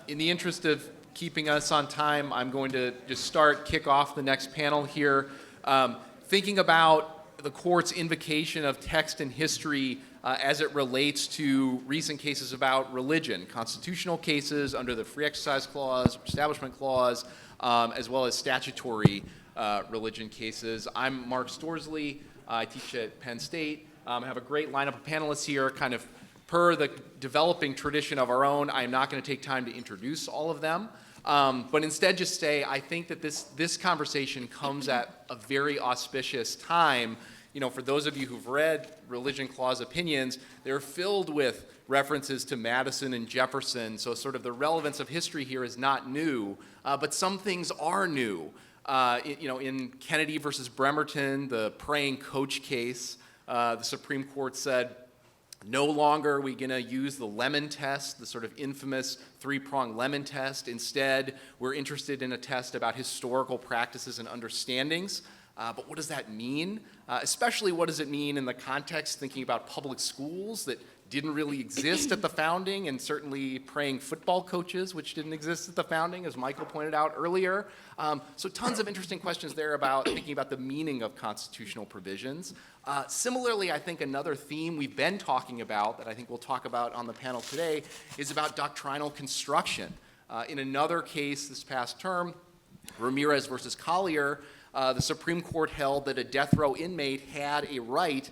In the interest of keeping us on time, I'm going to just kick off the next panel here. Thinking about the court's invocation of text and history as it relates to recent cases about religion, constitutional cases under the Free Exercise Clause, Establishment Clause, as well as statutory religion cases. I'm Mark Storsley. I teach at Penn State. I have a great lineup of panelists here, kind of per the developing tradition of our own. I'm not going to take time to introduce all of them, but instead just say I think that this conversation comes at a very auspicious time. You know, for those of you who've read Religion Clause opinions, they're filled with references to Madison and Jefferson, so sort of the relevance of history here is not new, but some things are new. In Kennedy versus Bremerton, the praying coach case, the Supreme Court said, no longer are we going to use the Lemon test, the sort of infamous three-pronged Lemon test. Instead, we're interested in a test about historical practices and understandings. But what does that mean? Especially what does it mean in the context thinking about public schools that didn't really exist at the founding, and certainly praying football coaches, which didn't exist at the founding, as Michael pointed out earlier. So tons of interesting questions there about thinking about the meaning of constitutional provisions. Similarly, I think another theme we've been talking about that I think we'll talk about on the panel today is about doctrinal construction. In another case this past term, Ramirez versus Collier, the Supreme Court held that a death row inmate had a right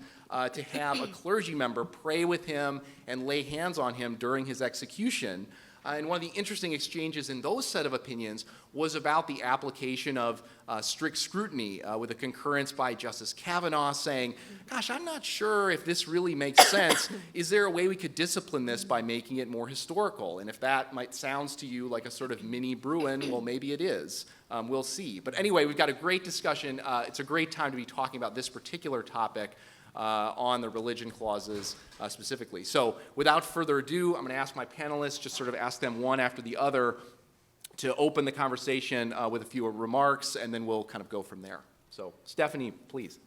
to have a clergy member pray with him and lay hands on him during his execution. And one of the interesting exchanges in those set of opinions was about the application of strict scrutiny with a concurrence by Justice Kavanaugh saying, gosh, I'm not sure if this really makes sense. Is there a way we could discipline this by making it more historical? And if that might sounds to you like a sort of mini Bruin, well, maybe it is. We'll see. But anyway, we've got a great discussion. It's a great time to be talking about this particular topic on the religion clauses specifically. So without further ado, I'm going to ask my panelists, just sort of ask them one after the other to open the conversation with a few remarks, and then we'll kind of go from there. So Stephanie, please.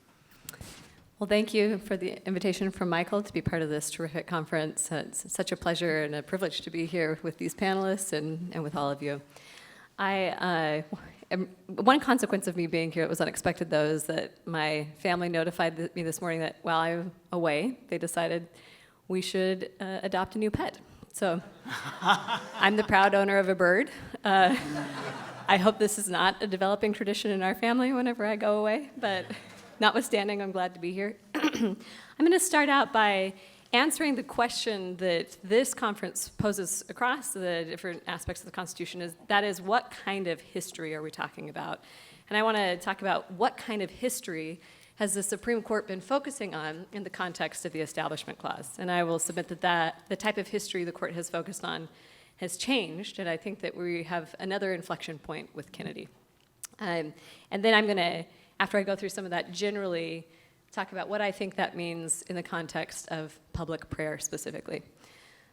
Well, thank you for the invitation from Michael to be part of this terrific conference. It's such a pleasure and a privilege to be here with these panelists and with all of you. One consequence of me being here, it was unexpected though, is that my family notified me this morning that while I'm away, they decided we should adopt a new pet. So I'm the proud owner of a bird. I hope this is not a developing tradition in our family whenever I go away, but notwithstanding, I'm glad to be here. I'm going to start out by answering the question that this conference poses across the different aspects of the Constitution, that is, what kind of history are we talking about? And I want to talk about what kind of history has the Supreme Court been focusing on in the context of the Establishment Clause. And I will submit that the type of history the court has focused on has changed, and I think that we have another inflection point with Kennedy. And then I'm going to, after I go through some of that, generally talk about what I think that means in the context of public prayer specifically.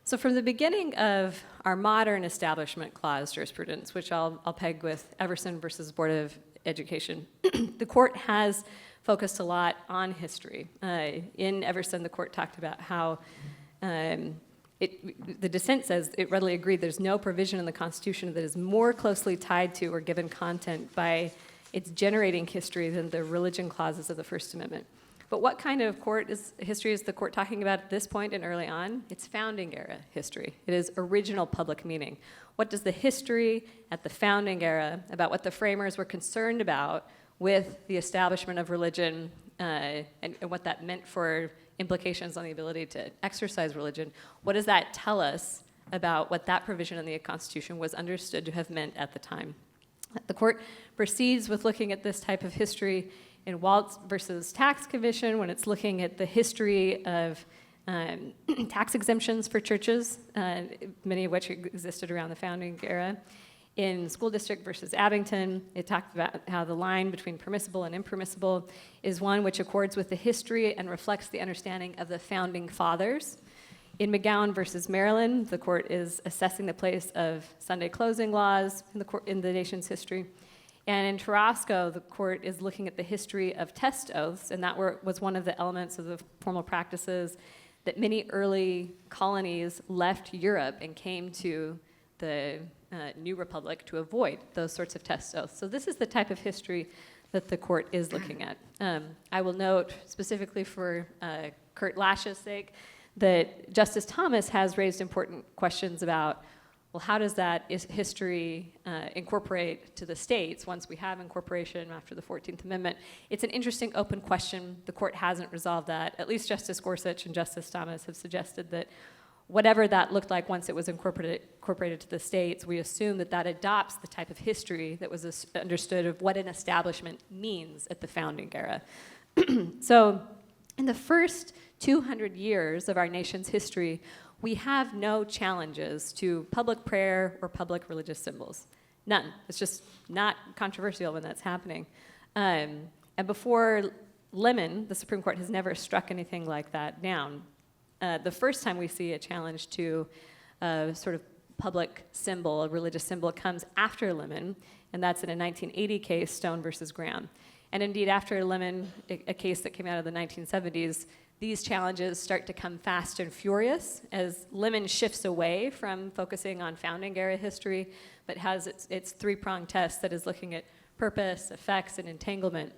So from the beginning of our modern Establishment Clause jurisprudence, which I'll peg with Everson versus Board of Education, the court has focused a lot on history. In Everson, the court talked about how the dissent says it readily agreed there's no provision in the Constitution that is more closely tied to or given content by its generating history than the religion clauses of the First Amendment. But what kind of history is the court talking about at this point and early on? It's founding era history. It is original public meaning. What does the history at the founding era about what the framers were concerned about with the establishment of religion and what that meant for implications on the ability to exercise religion, what does that tell us about what that provision in the Constitution was understood to have meant at the time? The court proceeds with looking at this type of history in Waltz versus Tax Commission, when it's looking at the history of tax exemptions for churches, many of which existed around the founding era. In School District versus Abington, it talked about how the line between permissible and impermissible is one which accords with the history and reflects the understanding of the founding fathers. In McGowan versus Maryland, the court is assessing the place of Sunday closing laws in the nation's history. And in Tarasco, the court is looking at the history of test oaths, and that was one of the elements of the formal practices that many early colonies left Europe and came to the new republic to avoid those sorts of test oaths. So this is the type of history that the court is looking at. I will note specifically for Kurt Lash's sake that Justice Thomas has raised important questions about, well, how does that history incorporate to the states once we have incorporation after the 14th Amendment? It's an interesting open question. The court hasn't resolved that. At least Justice Gorsuch and Justice Thomas have suggested that whatever that looked like once it was incorporated to the states, we assume that that adopts the type of history that was understood of what an establishment means at the founding era. So in the first 200 years of our nation's history, we have no challenges to public prayer or public religious symbols. None. It's just not controversial when that's happening. And before Lemon, the Supreme Court has never struck anything like that down. The first time we see a challenge to a sort of public symbol, a religious symbol, comes after Lemon, and that's in a 1980 case, Stone versus Graham. And indeed, after Lemon, a case that came out of the 1970s, these challenges start to come fast and furious as Lemon shifts away from focusing on founding era history, but has its three-pronged test that is looking at purpose, effects, and entanglement.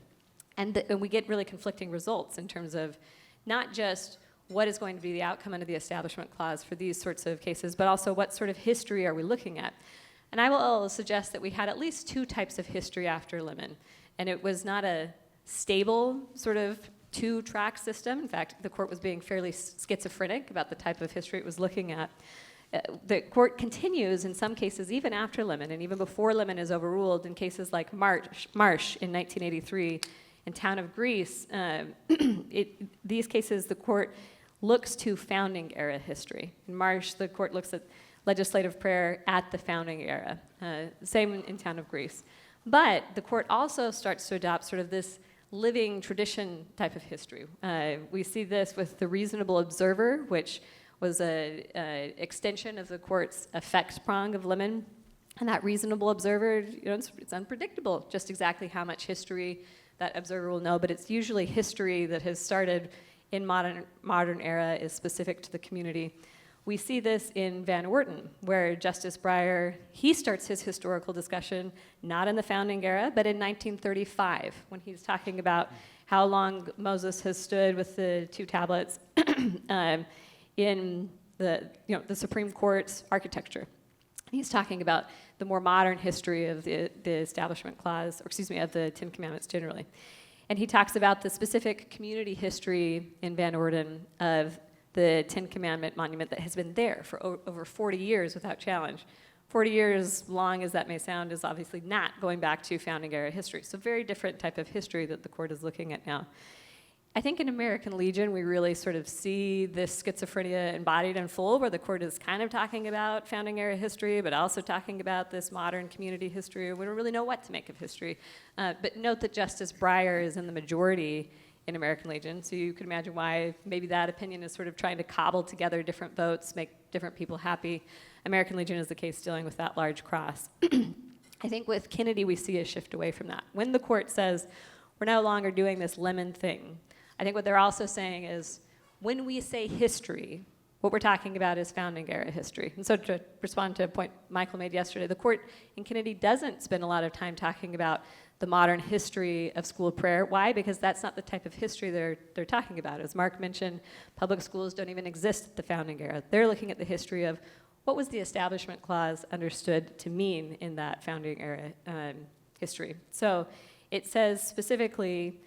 And we get really conflicting results in terms of not just what is going to be the outcome under the Establishment Clause for these sorts of cases, but also what sort of history are we looking at. And I will suggest that we had at least two types of history after Lemon, and it was not a stable sort of two-track system. In fact, the court was being fairly schizophrenic about the type of history it was looking at. The court continues in some cases, even after Lemon, and even before Lemon is overruled, in cases like Marsh in 1983, and Town of Greece. These cases, the court looks to founding era history. In Marsh, the court looks at legislative prayer at the founding era. Same in Town of Greece. But the court also starts to adopt sort of this living tradition type of history. We see this with the reasonable observer, which was an extension of the court's effects prong of Lemon. And that reasonable observer, it's unpredictable just exactly how much history that observer will know, but it's usually history that has started in modern era, is specific to the community. We see this in Van Orten, where Justice Breyer, he starts his historical discussion not in the founding era, but in 1935, when he's talking about how long Moses has stood with the two tablets in the Supreme Court's architecture. He's talking about the more modern history of the Establishment Clause, or excuse me, of the Ten Commandments generally. And he talks about the specific community history in Van Orten of the Ten Commandment monument that has been there for over 40 years without challenge. 40 years, long as that may sound, is obviously not going back to founding era history. So very different type of history that the court is looking at now. I think in American Legion, we really sort of see this schizophrenia embodied in full, where the court is kind of talking about founding era history, but also talking about this modern community history. We don't really know what to make of history. But note that Justice Breyer is in the majority in American Legion, so you can imagine why maybe that opinion is sort of trying to cobble together different votes, make different people happy. American Legion is the case dealing with that large cross. I think with Kennedy, we see a shift away from that. When the court says, we're no longer doing this Lemon thing, I think what they're also saying is, when we say history, what we're talking about is founding era history. And so to respond to a point Michael made yesterday, the court in Kennedy doesn't spend a lot of time talking about the modern history of school prayer. Why? Because that's not the type of history they're talking about. As Mark mentioned, public schools don't even exist at the founding era. They're looking at the history of what was the Establishment Clause understood to mean in that founding era history. So it says specifically,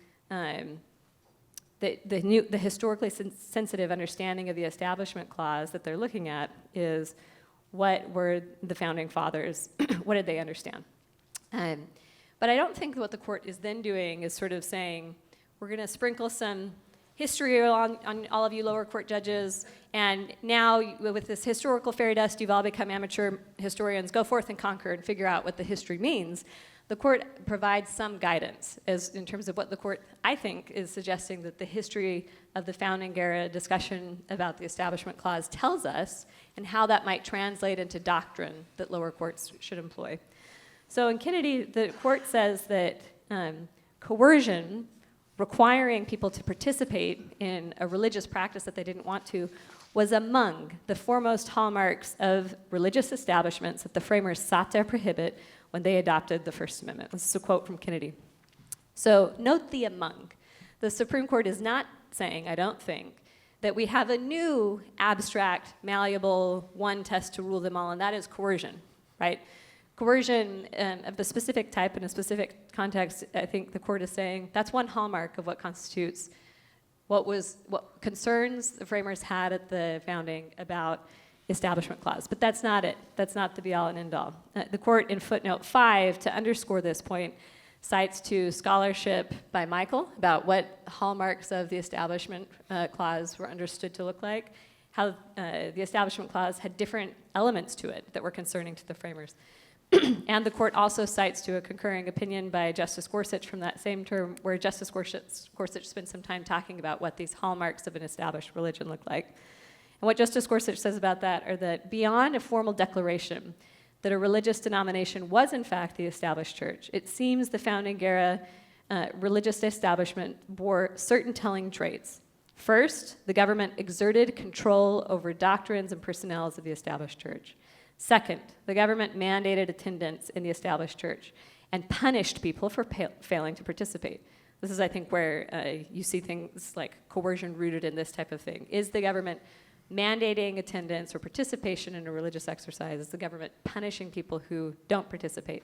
the historically sensitive understanding of the Establishment Clause that they're looking at is, what were the founding fathers, what did they understand? But I don't think what the court is then doing is sort of saying, we're going to sprinkle some history on all of you lower court judges, and now with this historical fairy dust, you've all become amateur historians. Go forth and conquer and figure out what the history means. The court provides some guidance as in terms of what the court, I think, is suggesting that the history of the founding era discussion about the Establishment Clause tells us, and how that might translate into doctrine that lower courts should employ. So in Kennedy, the court says that coercion, requiring people to participate in a religious practice that they didn't want to, was among the foremost hallmarks of religious establishments that the framers sought to prohibit when they adopted the First Amendment. This is a quote from Kennedy. So note the among. The Supreme Court is not saying, I don't think, that we have a new abstract, malleable, one test to rule them all, and that is coercion, right? Coercion of the specific type in a specific context, I think the court is saying, that's one hallmark of what constitutes what concerns the framers had at the founding about Establishment Clause. But that's not it. That's not the be-all and end-all. The court in footnote 5, to underscore this point, cites to scholarship by Michael about what hallmarks of the Establishment Clause were understood to look like, how the Establishment Clause had different elements to it that were concerning to the framers. And the court also cites to a concurring opinion by Justice Gorsuch from that same term, where Justice Gorsuch spent some time talking about what these hallmarks of an established religion look like. And what Justice Gorsuch says about that are that beyond a formal declaration that a religious denomination was in fact the established church, it seems the founding era religious establishment bore certain telling traits. First, the government exerted control over doctrines and personnels of the established church. Second, the government mandated attendance in the established church and punished people for failing to participate. This is, I think, where you see things like coercion rooted in this type of thing. Is the government mandating attendance or participation in a religious exercise? Is the government punishing people who don't participate?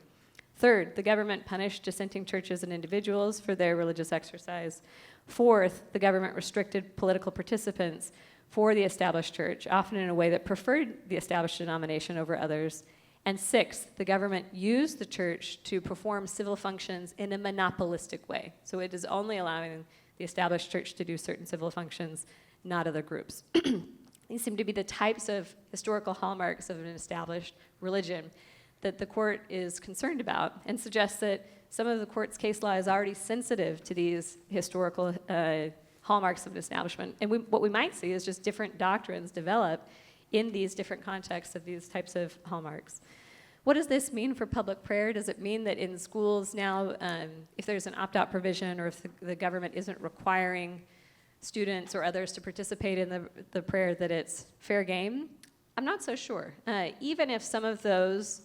Third, the government punished dissenting churches and individuals for their religious exercise. Fourth, the government restricted political participants for the established church, often in a way that preferred the established denomination over others. And sixth, the government used the church to perform civil functions in a monopolistic way. So it is only allowing the established church to do certain civil functions, not other groups. These seem to be the types of historical hallmarks of an established religion that the court is concerned about, and suggests that some of the court's case law is already sensitive to these historical hallmarks of an establishment. And what we might see is just different doctrines develop in these different contexts of these types of hallmarks. What does this mean for public prayer? Does it mean that in schools now, if there's an opt-out provision, or if the government isn't requiring students or others to participate in the prayer, that it's fair game? I'm not so sure. Even if some of those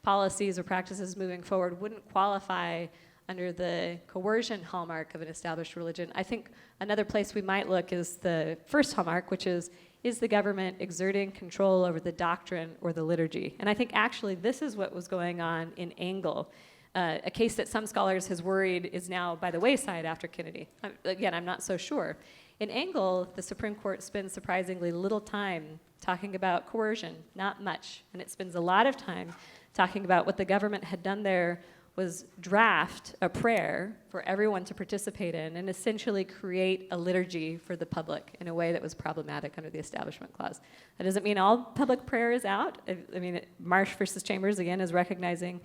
policies or practices moving forward wouldn't qualify under the coercion hallmark of an established religion, I think another place we might look is the first hallmark, which is the government exerting control over the doctrine or the liturgy? And I think actually this is what was going on in Engel, a case that some scholars has worried is now by the wayside after Kennedy. Again, I'm not so sure. In Engel, the Supreme Court spends surprisingly little time talking about coercion, not much. And it spends a lot of time talking about what the government had done there was draft a prayer for everyone to participate in and essentially create a liturgy for the public in a way that was problematic under the Establishment Clause. That doesn't mean all public prayer is out. I mean, Marsh versus Chambers, again, is recognizing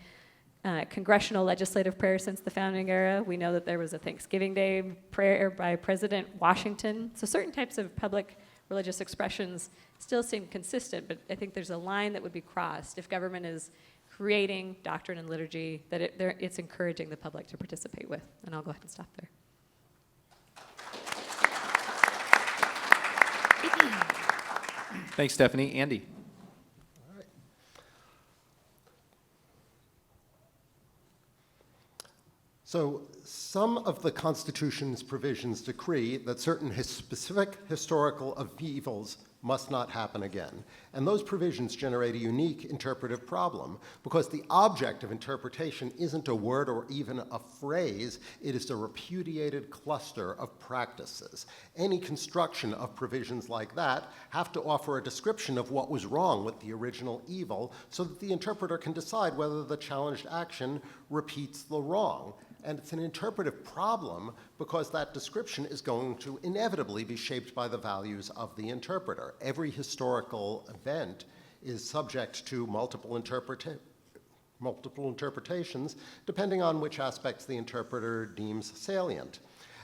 congressional legislative prayer since the founding era. We know that there was a Thanksgiving Day prayer by President Washington. So certain types of public religious expressions still seem consistent, but I think there's a line that would be crossed if government is creating doctrine and liturgy that it's encouraging the public to participate with. And I'll go ahead and stop there. Thanks, Stephanie. Andy. All right. So some of the Constitution's provisions decree that certain specific historical evils must not happen again. And those provisions generate a unique interpretive problem because the object of interpretation isn't a word or even a phrase, it is a repudiated cluster of practices. Any construction of provisions like that have to offer a description of what was wrong with the original evil so that the interpreter can decide whether the challenged action repeats the wrong. And it's an interpretive problem because that description is going to inevitably be shaped by the values of the interpreter. Every historical event is subject to multiple interpretations depending on which aspects the interpreter deems salient.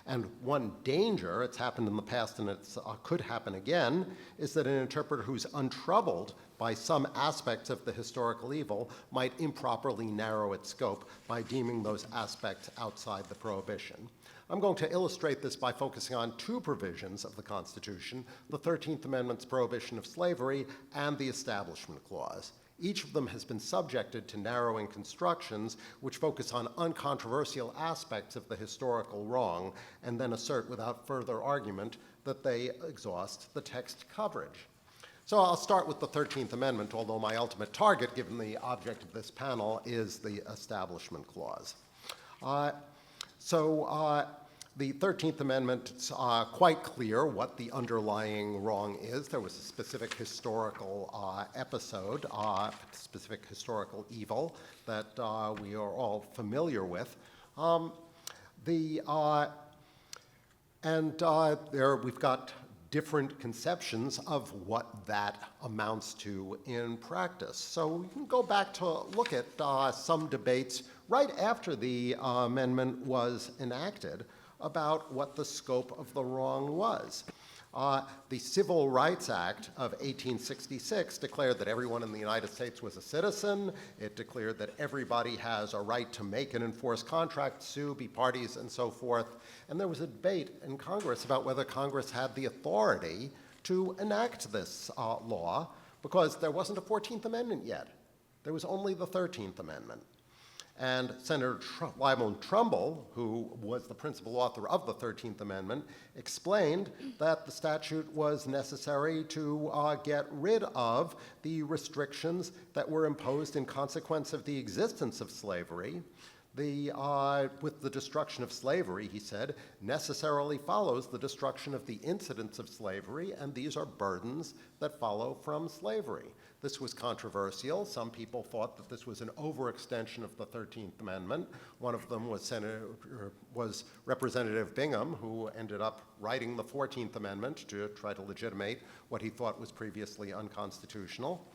And one danger, it's happened in the past and it could happen again, is that an interpreter who's untroubled by some aspects of the historical evil might improperly narrow its scope by deeming those aspects outside the prohibition. I'm going to illustrate this by focusing on two provisions of the Constitution, the 13th Amendment's prohibition of slavery and the Establishment Clause. Each of them has been subjected to narrowing constructions which focus on uncontroversial aspects of the historical wrong and then assert without further argument that they exhaust the text coverage. So I'll start with the 13th Amendment, although my ultimate target, given the object of this panel, is the Establishment Clause. The 13th Amendment, it's quite clear what the underlying wrong is. There was a specific historical episode, specific historical evil that we are all familiar with. There we've got different conceptions of what that amounts to in practice. So we can go back to look at some debates right after the amendment was enacted about what the scope of the wrong was. The Civil Rights Act of 1866 declared that everyone in the United States was a citizen. It declared that everybody has a right to make and enforce contracts, sue, be parties, and so forth. And there was a debate in Congress about whether Congress had the authority to enact this law, because there wasn't a 14th Amendment yet. There was only the 13th Amendment. And Senator Lyman Trumbull, who was the principal author of the 13th Amendment, explained that the statute was necessary to get rid of the restrictions that were imposed in consequence of the existence of slavery. With the destruction of slavery, he said, necessarily follows the destruction of the incidents of slavery, and these are burdens that follow from slavery. This was controversial. Some people thought that this was an overextension of the 13th Amendment. One of them was Representative Bingham, who ended up writing the 14th Amendment to try to legitimate what he thought was previously unconstitutional.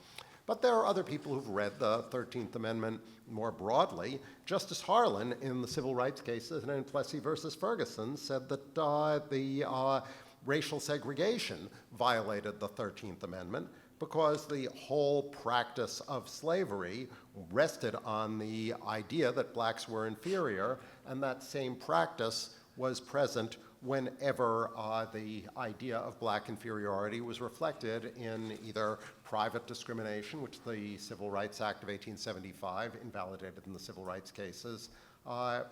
But there are other people who've read the 13th Amendment more broadly. Justice Harlan, in the civil rights cases and in Plessy versus Ferguson, said that the racial segregation violated the 13th Amendment because the whole practice of slavery rested on the idea that blacks were inferior, and that same practice was present whenever the idea of black inferiority was reflected in either private discrimination, which the Civil Rights Act of 1875 invalidated in the civil rights cases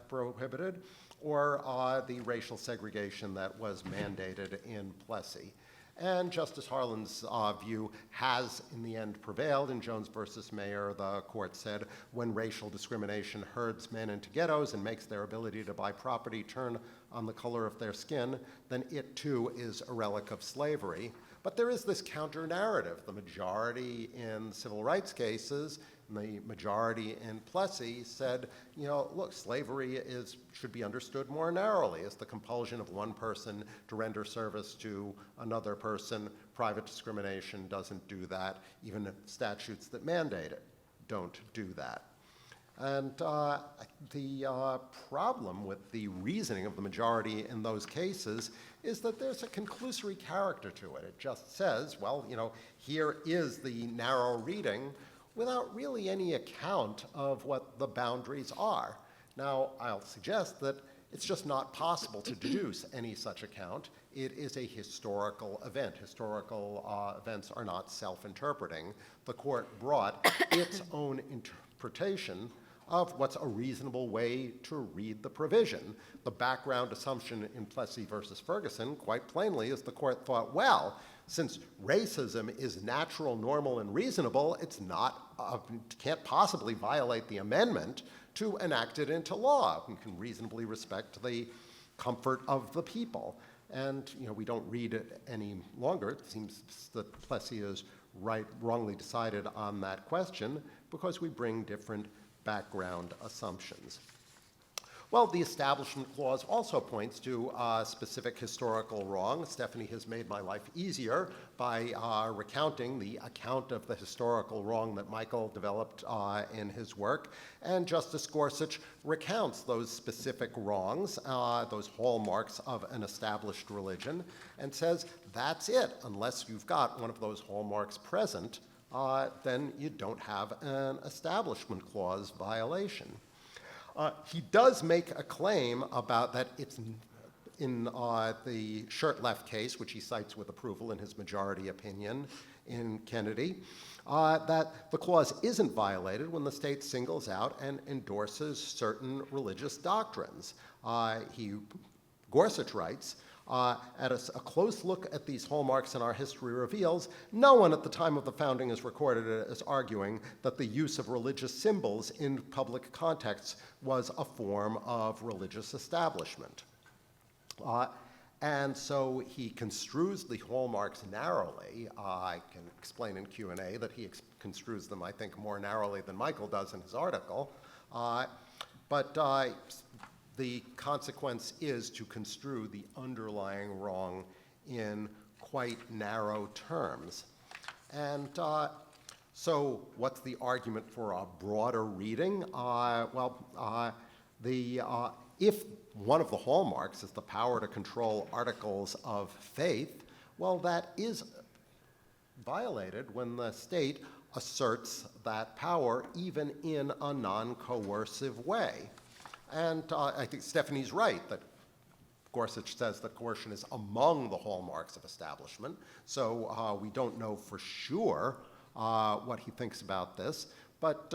prohibited, or the racial segregation that was mandated in Plessy. And Justice Harlan's view has, in the end, prevailed. In Jones versus Mayer, the court said, when racial discrimination herds men into ghettos and makes their ability to buy property turn on the color of their skin, then it too is a relic of slavery. But there is this counter-narrative. The majority in civil rights cases, and the majority in Plessy said, look, slavery should be understood more narrowly as the compulsion of one person to render service to another person. Private discrimination doesn't do that. Even statutes that mandate it don't do that. And the problem with the reasoning of the majority in those cases is that there's a conclusory character to it. It just says, well, here is the narrow reading without really any account of what the boundaries are. Now, I'll suggest that it's just not possible to deduce any such account. It is a historical event. Historical events are not self-interpreting. The court brought its own interpretation of what's a reasonable way to read the provision. The background assumption in Plessy versus Ferguson, quite plainly, is the court thought, well, since racism is natural, normal, and reasonable, it's can't possibly violate the amendment to enact it into law. We can reasonably respect the comfort of the people. And we don't read it any longer. It seems that Plessy is wrongly decided on that question because we bring different background assumptions. Well, the Establishment Clause also points to specific historical wrong. Stephanie has made my life easier by recounting the account of the historical wrong that Michael developed in his work. And Justice Gorsuch recounts those specific wrongs, those hallmarks of an established religion, and says that's it. Unless you've got one of those hallmarks present, then you don't have an Establishment Clause violation. He does make a claim about that it's in the shirt-left case, which he cites with approval in his majority opinion in Kennedy, that the clause isn't violated when the state singles out and endorses certain religious doctrines. Gorsuch writes, a close look at these hallmarks in our history reveals no one at the time of the founding is recorded as arguing that the use of religious symbols in public contexts was a form of religious establishment. And so he construes the hallmarks narrowly. I can explain in Q&A that he construes them, I think, more narrowly than Michael does in his article. But the consequence is to construe the underlying wrong in quite narrow terms. And so what's the argument for a broader reading? If one of the hallmarks is the power to control articles of faith, well, that is violated when the state asserts that power even in a non-coercive way. And I think Stephanie's right that Gorsuch says that coercion is among the hallmarks of establishment, so we don't know for sure what he thinks about this. But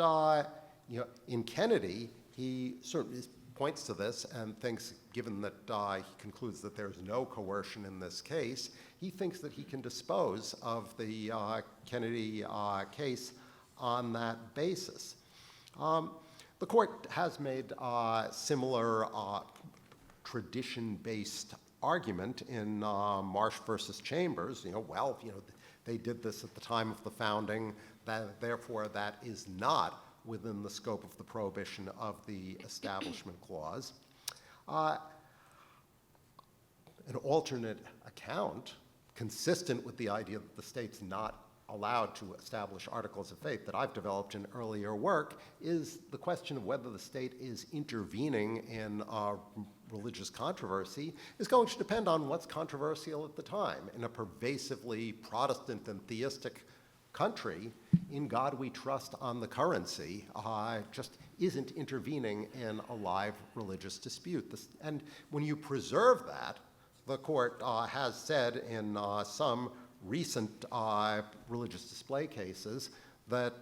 in Kennedy, he certainly points to this and thinks, given that he concludes that there's no coercion in this case, he thinks that he can dispose of the Kennedy case on that basis. The court has made similar tradition-based argument in Marsh versus Chambers. They did this at the time of the founding, therefore that is not within the scope of the prohibition of the Establishment Clause. An alternate account, consistent with the idea that the state's not allowed to establish articles of faith that I've developed in earlier work, is the question of whether the state is intervening in religious controversy is going to depend on what's controversial at the time. In a pervasively Protestant and theistic country, in God we trust on the currency just isn't intervening in a live religious dispute. And when you preserve that, the court has said in some recent religious display cases that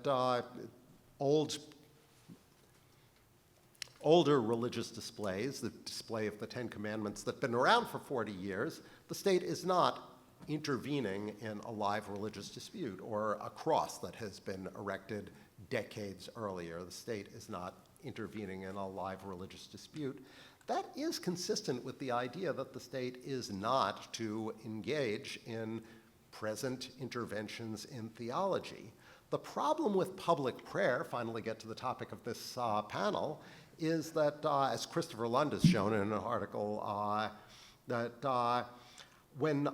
older religious displays, the display of the Ten Commandments that have been around for 40 years, the state is not intervening in a live religious dispute, or a cross that has been erected decades earlier. The state is not intervening in a live religious dispute. That is consistent with the idea that the state is not to engage in present interventions in theology. The problem with public prayer, finally get to the topic of this panel, is that, as Christopher Lund has shown in an article, that when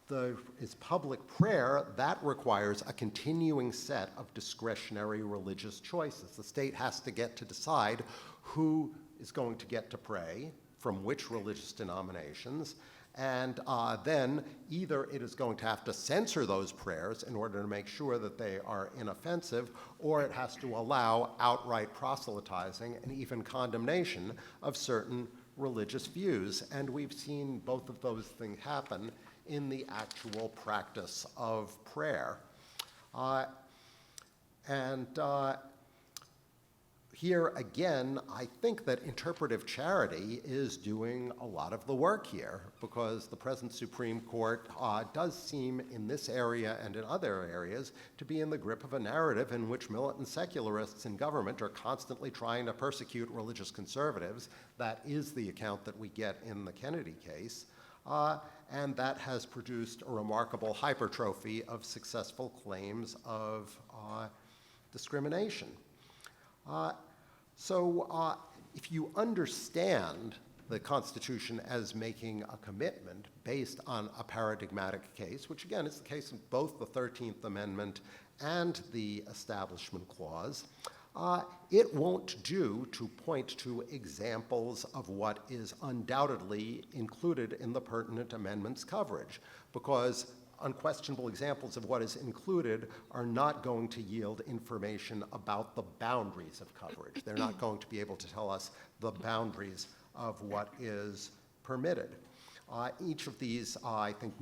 there is public prayer, that requires a continuing set of discretionary religious choices. The state has to get to decide who is going to get to pray, from which religious denominations, and then either it is going to have to censor those prayers in order to make sure that they are inoffensive, or it has to allow outright proselytizing and even condemnation of certain religious views. And we've seen both of those things happen in the actual practice of prayer. Here again, I think that interpretive charity is doing a lot of the work here, because the present Supreme Court does seem in this area and in other areas to be in the grip of a narrative in which militant secularists in government are constantly trying to persecute religious conservatives. That is the account that we get in the Kennedy case. And that has produced a remarkable hypertrophy of successful claims of discrimination. So if you understand the Constitution as making a commitment based on a paradigmatic case, which again is the case of both the 13th Amendment and the Establishment Clause, it won't do to point to examples of what is undoubtedly included in the pertinent amendment's coverage, because unquestionable examples of what is included are not going to yield information about the boundaries of coverage. They're not going to be able to tell us the boundaries of what is permitted. Each of these, I think,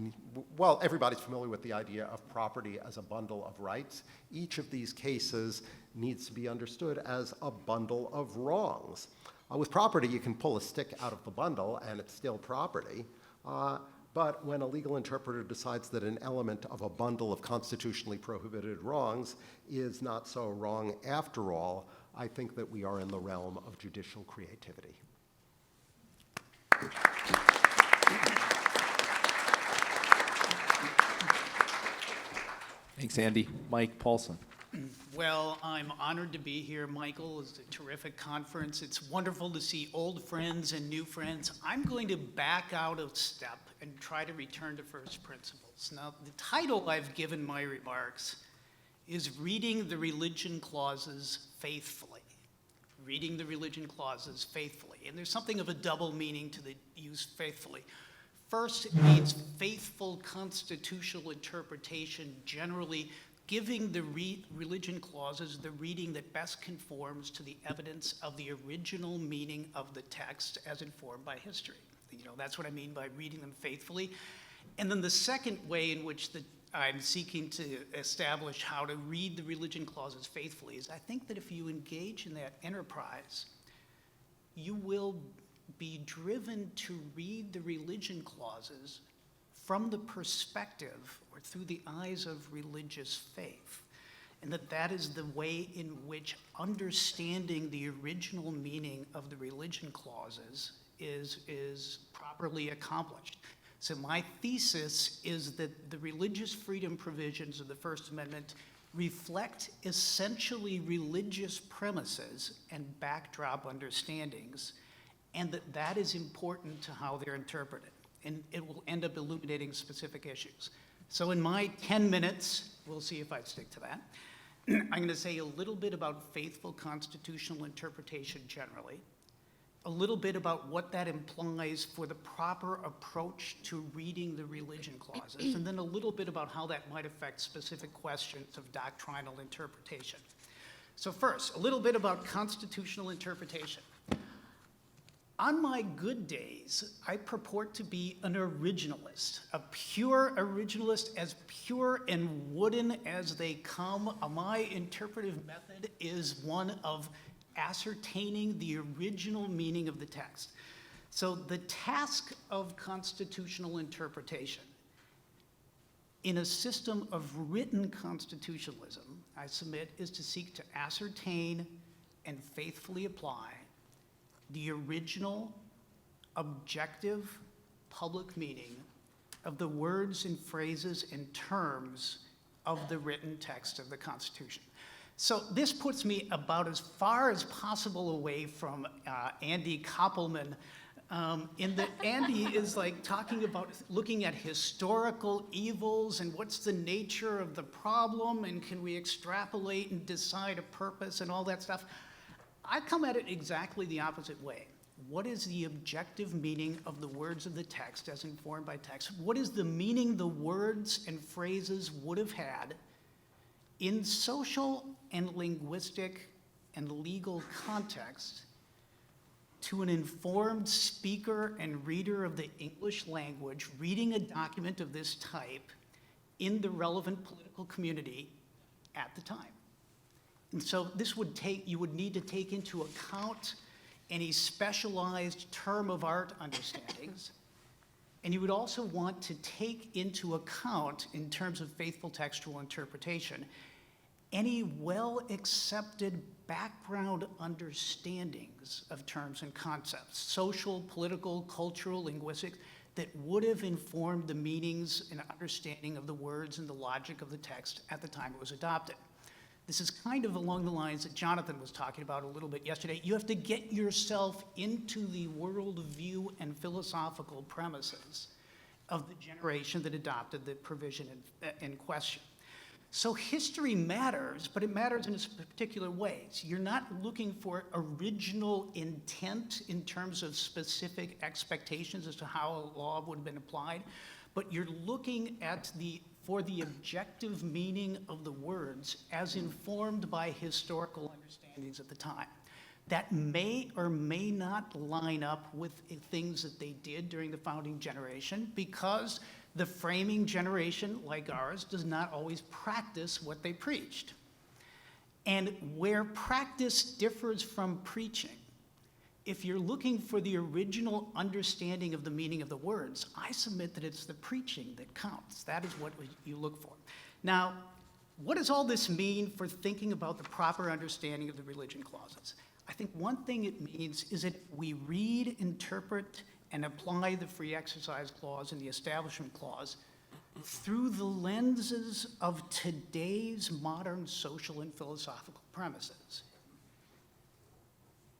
well, everybody's familiar with the idea of property as a bundle of rights. Each of these cases needs to be understood as a bundle of wrongs. With property, you can pull a stick out of the bundle and it's still property. But when a legal interpreter decides that an element of a bundle of constitutionally prohibited wrongs is not so wrong after all, I think that we are in the realm of judicial creativity. Thanks, Andy. Mike Paulson. Well, I'm honored to be here, Michael. It's a terrific conference. It's wonderful to see old friends and new friends. I'm going to back out a step and try to return to first principles. Now, the title I've given my remarks is Reading the Religion Clauses Faithfully. Reading the religion clauses faithfully. And there's something of a double meaning to the use faithfully. First, it means faithful constitutional interpretation, generally giving the religion clauses the reading that best conforms to the evidence of the original meaning of the text as informed by history. That's what I mean by reading them faithfully. And then the second way in which I'm seeking to establish how to read the religion clauses faithfully is I think that if you engage in that enterprise, you will be driven to read the religion clauses from the perspective or through the eyes of religious faith, and that is the way in which understanding the original meaning of the religion clauses is properly accomplished. So my thesis is that the religious freedom provisions of the First Amendment reflect essentially religious premises and backdrop understandings, and that is important to how they're interpreted. And it will end up illuminating specific issues. So in my 10 minutes, we'll see if I stick to that, I'm going to say a little bit about faithful constitutional interpretation generally, a little bit about what that implies for the proper approach to reading the religion clauses, and then a little bit about how that might affect specific questions of doctrinal interpretation. So first, a little bit about constitutional interpretation. On my good days, I purport to be an originalist, a pure originalist, as pure and wooden as they come. My interpretive method is one of ascertaining the original meaning of the text. So the task of constitutional interpretation in a system of written constitutionalism, I submit, is to seek to ascertain and faithfully apply the original, objective, public meaning of the words and phrases and terms of the written text of the Constitution. So this puts me about as far as possible away from Andy Koppelman, in that Andy is like talking about looking at historical evils and what's the nature of the problem and can we extrapolate and decide a purpose and all that stuff. I come at it exactly the opposite way. What is the objective meaning of the words of the text as informed by text? What is the meaning the words and phrases would have had in social and linguistic and legal context to an informed speaker and reader of the English language reading a document of this type in the relevant political community at the time? And so this would you would need to take into account any specialized term of art understandings, and you would also want to take into account, in terms of faithful textual interpretation, any well-accepted background understandings of terms and concepts, social, political, cultural, linguistic, that would have informed the meanings and understanding of the words and the logic of the text at the time it was adopted. This is kind of along the lines that Jonathan was talking about a little bit yesterday. You have to get yourself into the worldview and philosophical premises of the generation that adopted the provision in question. So history matters, but it matters in particular ways. You're not looking for original intent in terms of specific expectations as to how a law would have been applied, but you're looking at for the objective meaning of the words as informed by historical understandings at the time. that may or may not line up with things that they did during the founding generation, because the framing generation, like ours, does not always practice what they preached. And where practice differs from preaching, if you're looking for the original understanding of the meaning of the words, I submit that it's the preaching that counts. That is what you look for. Now, what does all this mean for thinking about the proper understanding of the religion clauses? I think one thing it means is that we read, interpret, and apply the free exercise clause and the establishment clause through the lenses of today's modern social and philosophical premises,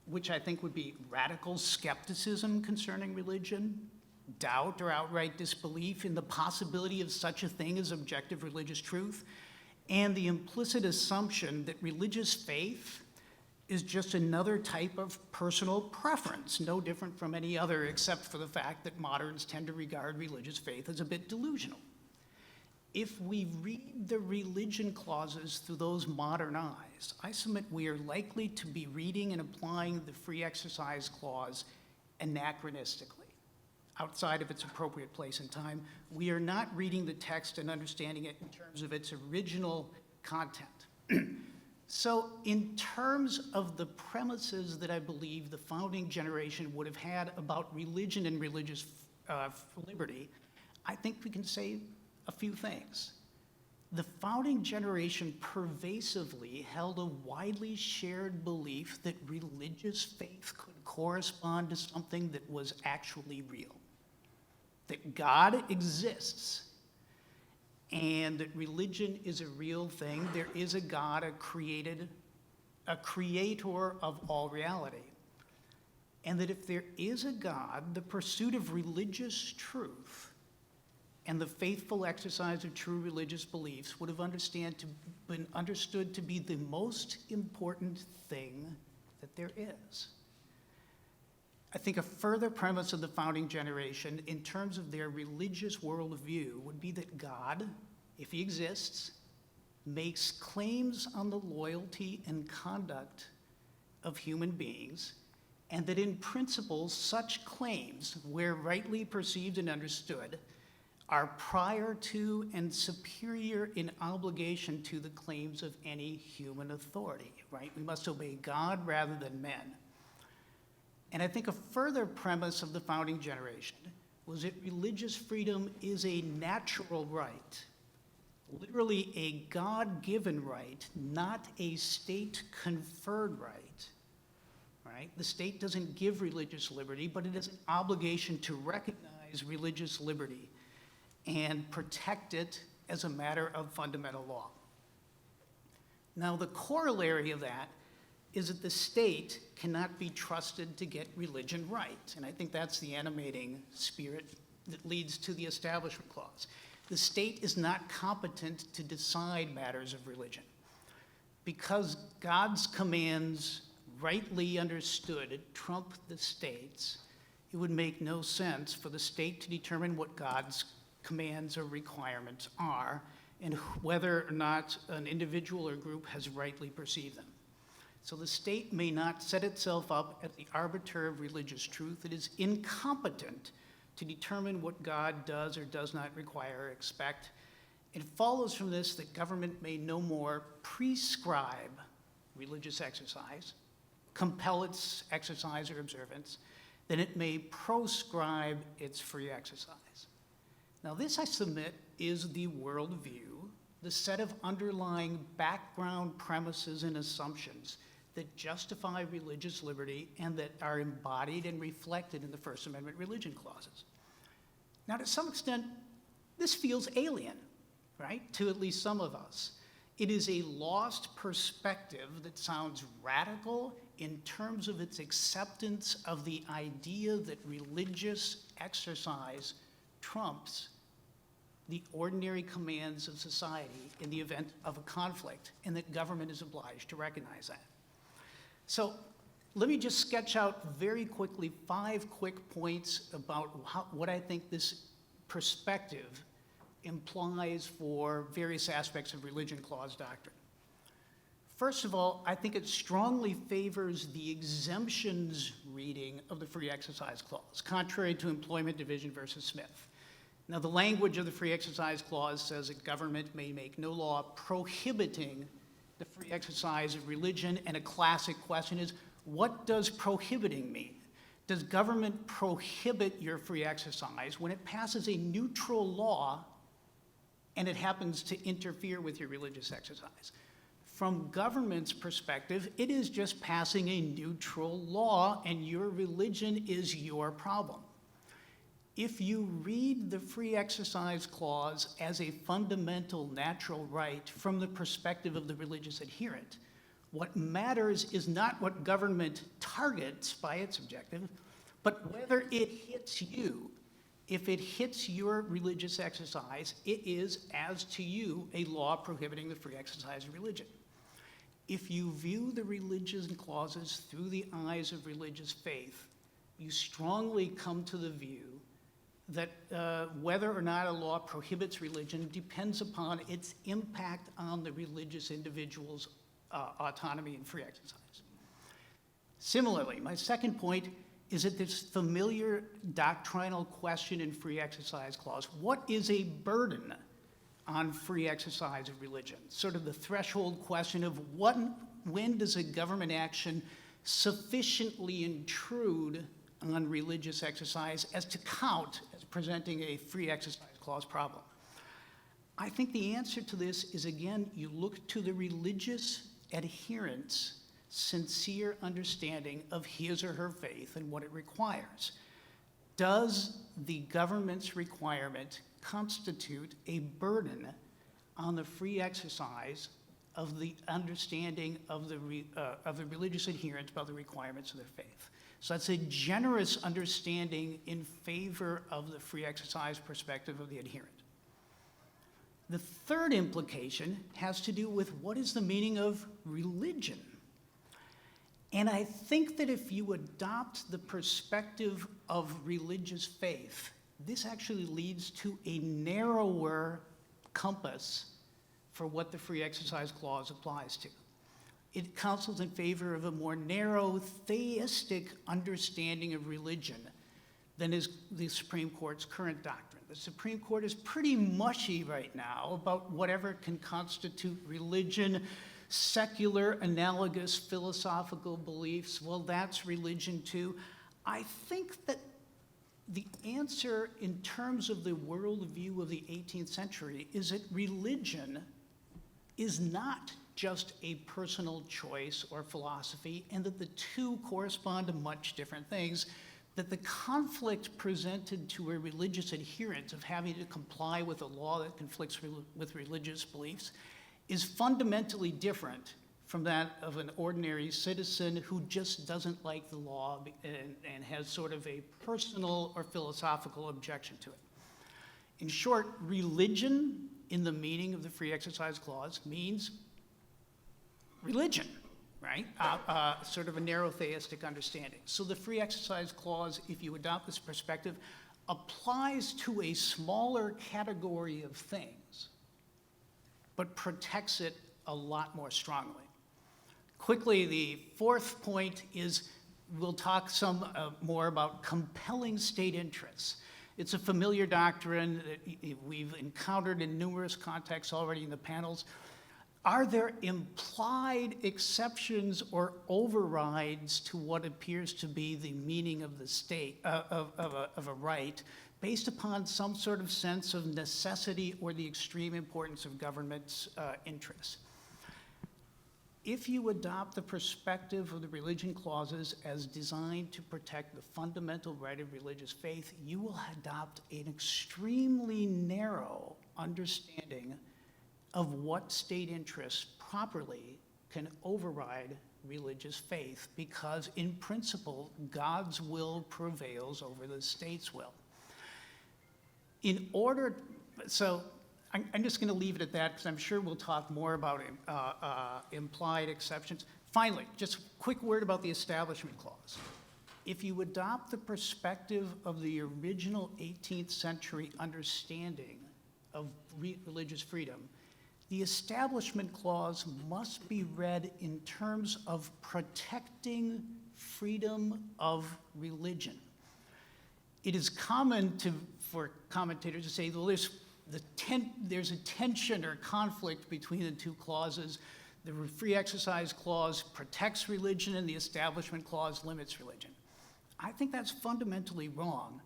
which I think would be radical skepticism concerning religion, doubt or outright disbelief in the possibility of such a thing as objective religious truth, and the implicit assumption that religious faith is just another type of personal preference, no different from any other, except for the fact that moderns tend to regard religious faith as a bit delusional. If we read the religion clauses through those modern eyes, I submit we are likely to be reading and applying the free exercise clause anachronistically, outside of its appropriate place and time. We are not reading the text and understanding it in terms of its original content. So in terms of the premises that I believe the founding generation would have had about religion and religious liberty, I think we can say a few things. The founding generation pervasively held a widely shared belief that religious faith could correspond to something that was actually real, that God exists, and that religion is a real thing. There is a God, a creator of all reality. And that if there is a God, the pursuit of religious truth and the faithful exercise of true religious beliefs would have been understood to be the most important thing that there is. I think a further premise of the founding generation in terms of their religious worldview would be that God, if he exists, makes claims on the loyalty and conduct of human beings, and that in principle such claims, where rightly perceived and understood, are prior to and superior in obligation to the claims of any human authority, right? We must obey God rather than men. And I think a further premise of the founding generation was that religious freedom is a natural right, literally a God-given right, not a state-conferred right, right? The state doesn't give religious liberty, but it has an obligation to recognize religious liberty and protect it as a matter of fundamental law. Now, the corollary of that is that the state cannot be trusted to get religion right. And I think that's the animating spirit that leads to the Establishment Clause. The state is not competent to decide matters of religion. Because God's commands, rightly understood, trump the state's, it would make no sense for the state to determine what God's commands or requirements are and whether or not an individual or group has rightly perceived them. So the state may not set itself up at the arbiter of religious truth. It is incompetent to determine what God does or does not require or expect. It follows from this that government may no more prescribe religious exercise, compel its exercise or observance, than it may proscribe its free exercise. Now this, I submit, is the worldview, the set of underlying background premises and assumptions that justify religious liberty and that are embodied and reflected in the First Amendment religion clauses. Now, to some extent, this feels alien, right, to at least some of us. It is a lost perspective that sounds radical in terms of its acceptance of the idea that religious exercise trumps the ordinary commands of society in the event of a conflict, and that government is obliged to recognize that. So let me just sketch out very quickly 5 quick points about what I think this perspective implies for various aspects of religion clause doctrine. First of all, I think it strongly favors the exemptions reading of the Free Exercise Clause, contrary to Employment Division versus Smith. Now, the language of the Free Exercise Clause says that government may make no law prohibiting the free exercise of religion, and a classic question is, what does prohibiting mean? Does government prohibit your free exercise when it passes a neutral law and it happens to interfere with your religious exercise? From government's perspective, it is just passing a neutral law, and your religion is your problem. If you read the Free Exercise Clause as a fundamental natural right from the perspective of the religious adherent, what matters is not what government targets by its objective, but whether it hits you. If it hits your religious exercise, it is, as to you, a law prohibiting the free exercise of religion. If you view the religious clauses through the eyes of religious faith, you strongly come to the view that whether or not a law prohibits religion depends upon its impact on the religious individual's autonomy and free exercise. Similarly, my second point is that this familiar doctrinal question in Free Exercise Clause, what is a burden on free exercise of religion? Sort of the threshold question of when does a government action sufficiently intrude on religious exercise as to count as presenting a Free Exercise Clause problem? I think the answer to this is, again, you look to the religious adherent's sincere understanding of his or her faith and what it requires. Does the government's requirement constitute a burden on the free exercise of the understanding of the religious adherent about the requirements of their faith? So that's a generous understanding in favor of the free exercise perspective of the adherent. The third implication has to do with what is the meaning of religion. And I think that if you adopt the perspective of religious faith, this actually leads to a narrower compass for what the Free Exercise Clause applies to. It counsels in favor of a more narrow theistic understanding of religion than is the Supreme Court's current doctrine. The Supreme Court is pretty mushy right now about whatever can constitute religion, secular, analogous philosophical beliefs. Well, that's religion too. I think that the answer in terms of the worldview of the 18th century is that religion is not just a personal choice or philosophy, and that the two correspond to much different things, that the conflict presented to a religious adherent of having to comply with a law that conflicts with religious beliefs is fundamentally different from that of an ordinary citizen who just doesn't like the law and has sort of a personal or philosophical objection to it. In short, religion in the meaning of the Free Exercise Clause means religion, right? Sort of a narrow theistic understanding. So the Free Exercise Clause, if you adopt this perspective, applies to a smaller category of things, but protects it a lot more strongly. Quickly, the fourth point is we'll talk some more about compelling state interests. It's a familiar doctrine that we've encountered in numerous contexts already in the panels. Are there implied exceptions or overrides to what appears to be the meaning of the state, of a right, based upon some sort of sense of necessity or the extreme importance of government's interests? If you adopt the perspective of the religion clauses as designed to protect the fundamental right of religious faith, you will adopt an extremely narrow understanding of what state interests properly can override religious faith, because in principle, God's will prevails over the state's will. I'm just going to leave it at that because I'm sure we'll talk more about implied exceptions. Finally, just a quick word about the Establishment Clause. If you adopt the perspective of the original 18th century understanding of religious freedom, The Establishment Clause must be read in terms of protecting freedom of religion. It is common for commentators to say, well, there's a tension or conflict between the two clauses. The Free Exercise Clause protects religion and the Establishment Clause limits religion. I think that's fundamentally wrong.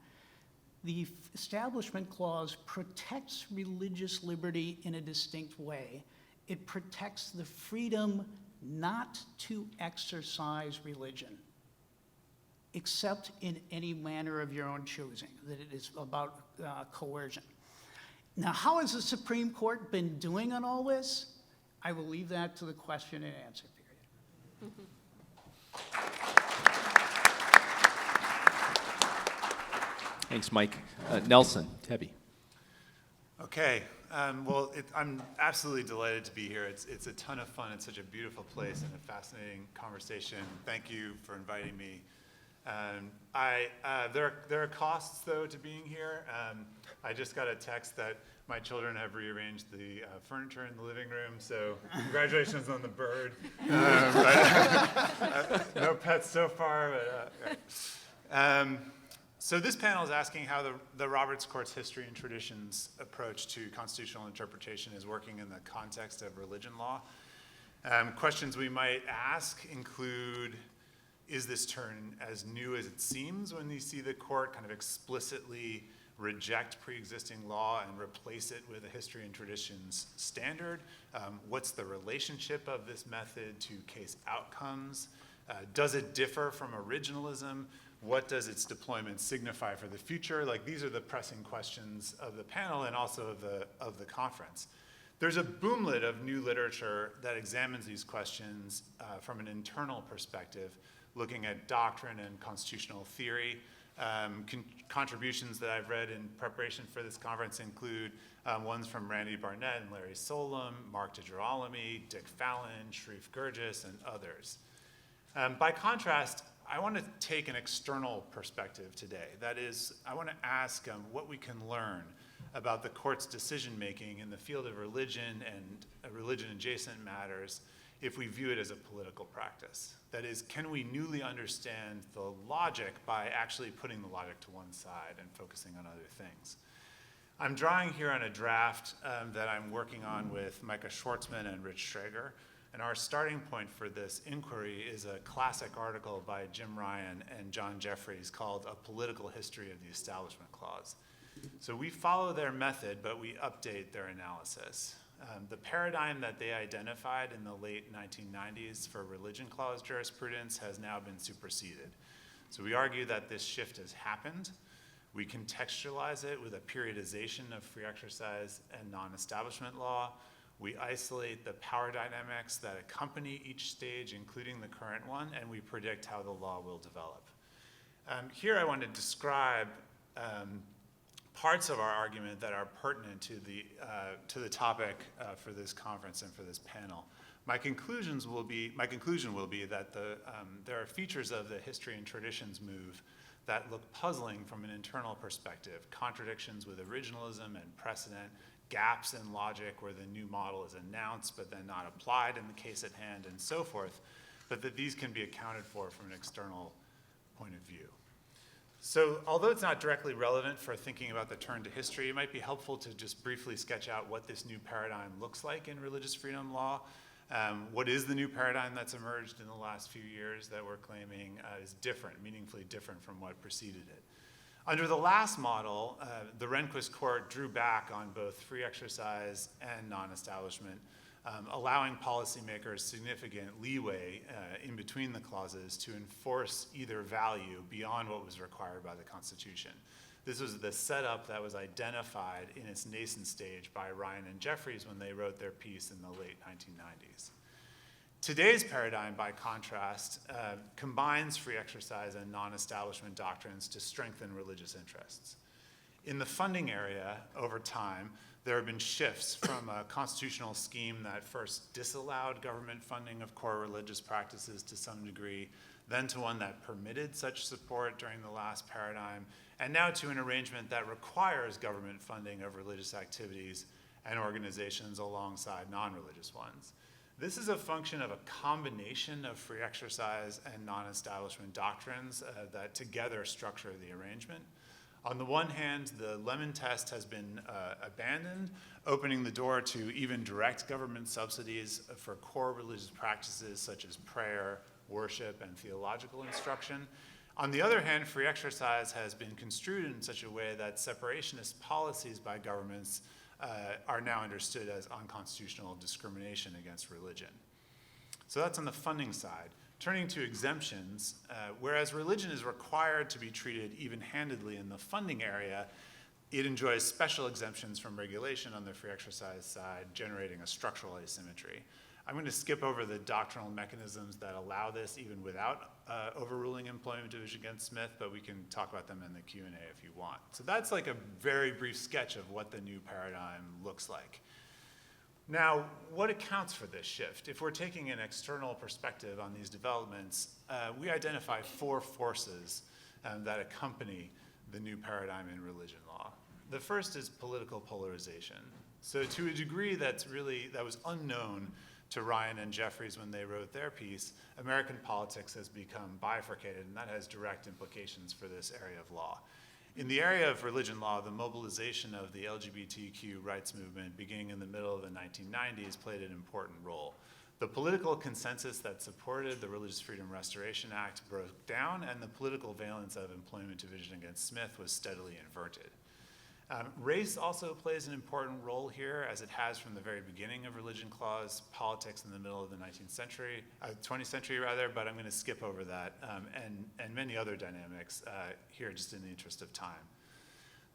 The Establishment Clause protects religious liberty in a distinct way. It protects the freedom not to exercise religion, except in any manner of your own choosing, that it is about coercion. Now, how has the Supreme Court been doing on all this? I will leave that to the question and answer period. Thanks, Mike. Nelson, Tebby. Okay, well, I'm absolutely delighted to be here. It's a ton of fun. It's such a beautiful place and a fascinating conversation. Thank you for inviting me. There are costs, though, to being here. I just got a text that my children have rearranged the furniture in the living room, so congratulations on the bird. No pets so far, but so this panel is asking how the Roberts Court's history and traditions approach to constitutional interpretation is working in the context of religion law. Questions we might ask include, is this turn as new as it seems when you see the court kind of explicitly reject pre-existing law and replace it with a history and traditions standard? What's the relationship of this method to case outcomes? Does it differ from originalism? What does its deployment signify for the future? Like, these are the pressing questions of the panel and also of the conference. There's a boomlet of new literature that examines these questions from an internal perspective, looking at doctrine and constitutional theory. Contributions that I've read in preparation for this conference include ones from Randy Barnett and Larry Solem, Mark DeGirolami, Dick Fallon, Sharif Gurgis, and others. By contrast, I want to take an external perspective today. That is, I want to ask what we can learn about the court's decision-making in the field of religion and religion-adjacent matters if we view it as a political practice. That is, can we newly understand the logic by actually putting the logic to one side and focusing on other things? I'm drawing here on a draft that I'm working on with Micah Schwartzman and Rich Schrager. And our starting point for this inquiry is a classic article by Jim Ryan and John Jeffries called A Political History of the Establishment Clause. So we follow their method, but we update their analysis. The paradigm that they identified in the late 1990s for religion clause jurisprudence has now been superseded. So we argue that this shift has happened. We contextualize it with a periodization of free exercise and non-establishment law. We isolate the power dynamics that accompany each stage, including the current one, and we predict how the law will develop. Here I want to describe parts of our argument that are pertinent to the topic for this conference and for this panel. My conclusion will be that there are features of the history and traditions move that look puzzling from an internal perspective, contradictions with originalism and precedent, gaps in logic where the new model is announced but then not applied in the case at hand, and so forth, but that these can be accounted for from an external point of view. So although it's not directly relevant for thinking about the turn to history, it might be helpful to just briefly sketch out what this new paradigm looks like in religious freedom law. What is the new paradigm that's emerged in the last few years that we're claiming is different, meaningfully different from what preceded it? Under the last model, the Rehnquist court drew back on both free exercise and non-establishment, allowing policymakers significant leeway in between the clauses to enforce either value beyond what was required by the Constitution. This was the setup that was identified in its nascent stage by Ryan and Jeffries when they wrote their piece in the late 1990s. Today's paradigm, by contrast, combines free exercise and non-establishment doctrines to strengthen religious interests. In the funding area, over time, there have been shifts from a constitutional scheme that first disallowed government funding of core religious practices to some degree, then to one that permitted such support during the last paradigm, and now to an arrangement that requires government funding of religious activities and organizations alongside non-religious ones. This is a function of a combination of free exercise and non-establishment doctrines that together structure the arrangement. On the one hand, the Lemon Test has been abandoned, opening the door to even direct government subsidies for core religious practices such as prayer, worship, and theological instruction. On the other hand, free exercise has been construed in such a way that separationist policies by governments are now understood as unconstitutional discrimination against religion. So that's on the funding side. Turning to exemptions, whereas religion is required to be treated even-handedly in the funding area, it enjoys special exemptions from regulation on the free exercise side, generating a structural asymmetry. I'm going to skip over the doctrinal mechanisms that allow this even without overruling Employment Division against Smith, but we can talk about them in the Q&A if you want. So that's like a very brief sketch of what the new paradigm looks like. Now, what accounts for this shift? If we're taking an external perspective on these developments, we identify 4 forces that accompany the new paradigm in religion law. The first is political polarization. So to a degree that was unknown to Ryan and Jeffries when they wrote their piece, American politics has become bifurcated, and that has direct implications for this area of law. In the area of religion law, the mobilization of the LGBTQ rights movement beginning in the middle of the 1990s played an important role. The political consensus that supported the Religious Freedom Restoration Act broke down, and the political valence of Employment Division against Smith was steadily inverted. Race also plays an important role here, as it has from the very beginning of religion clause politics in the middle of the 20th century, but I'm going to skip over that and many other dynamics here just in the interest of time.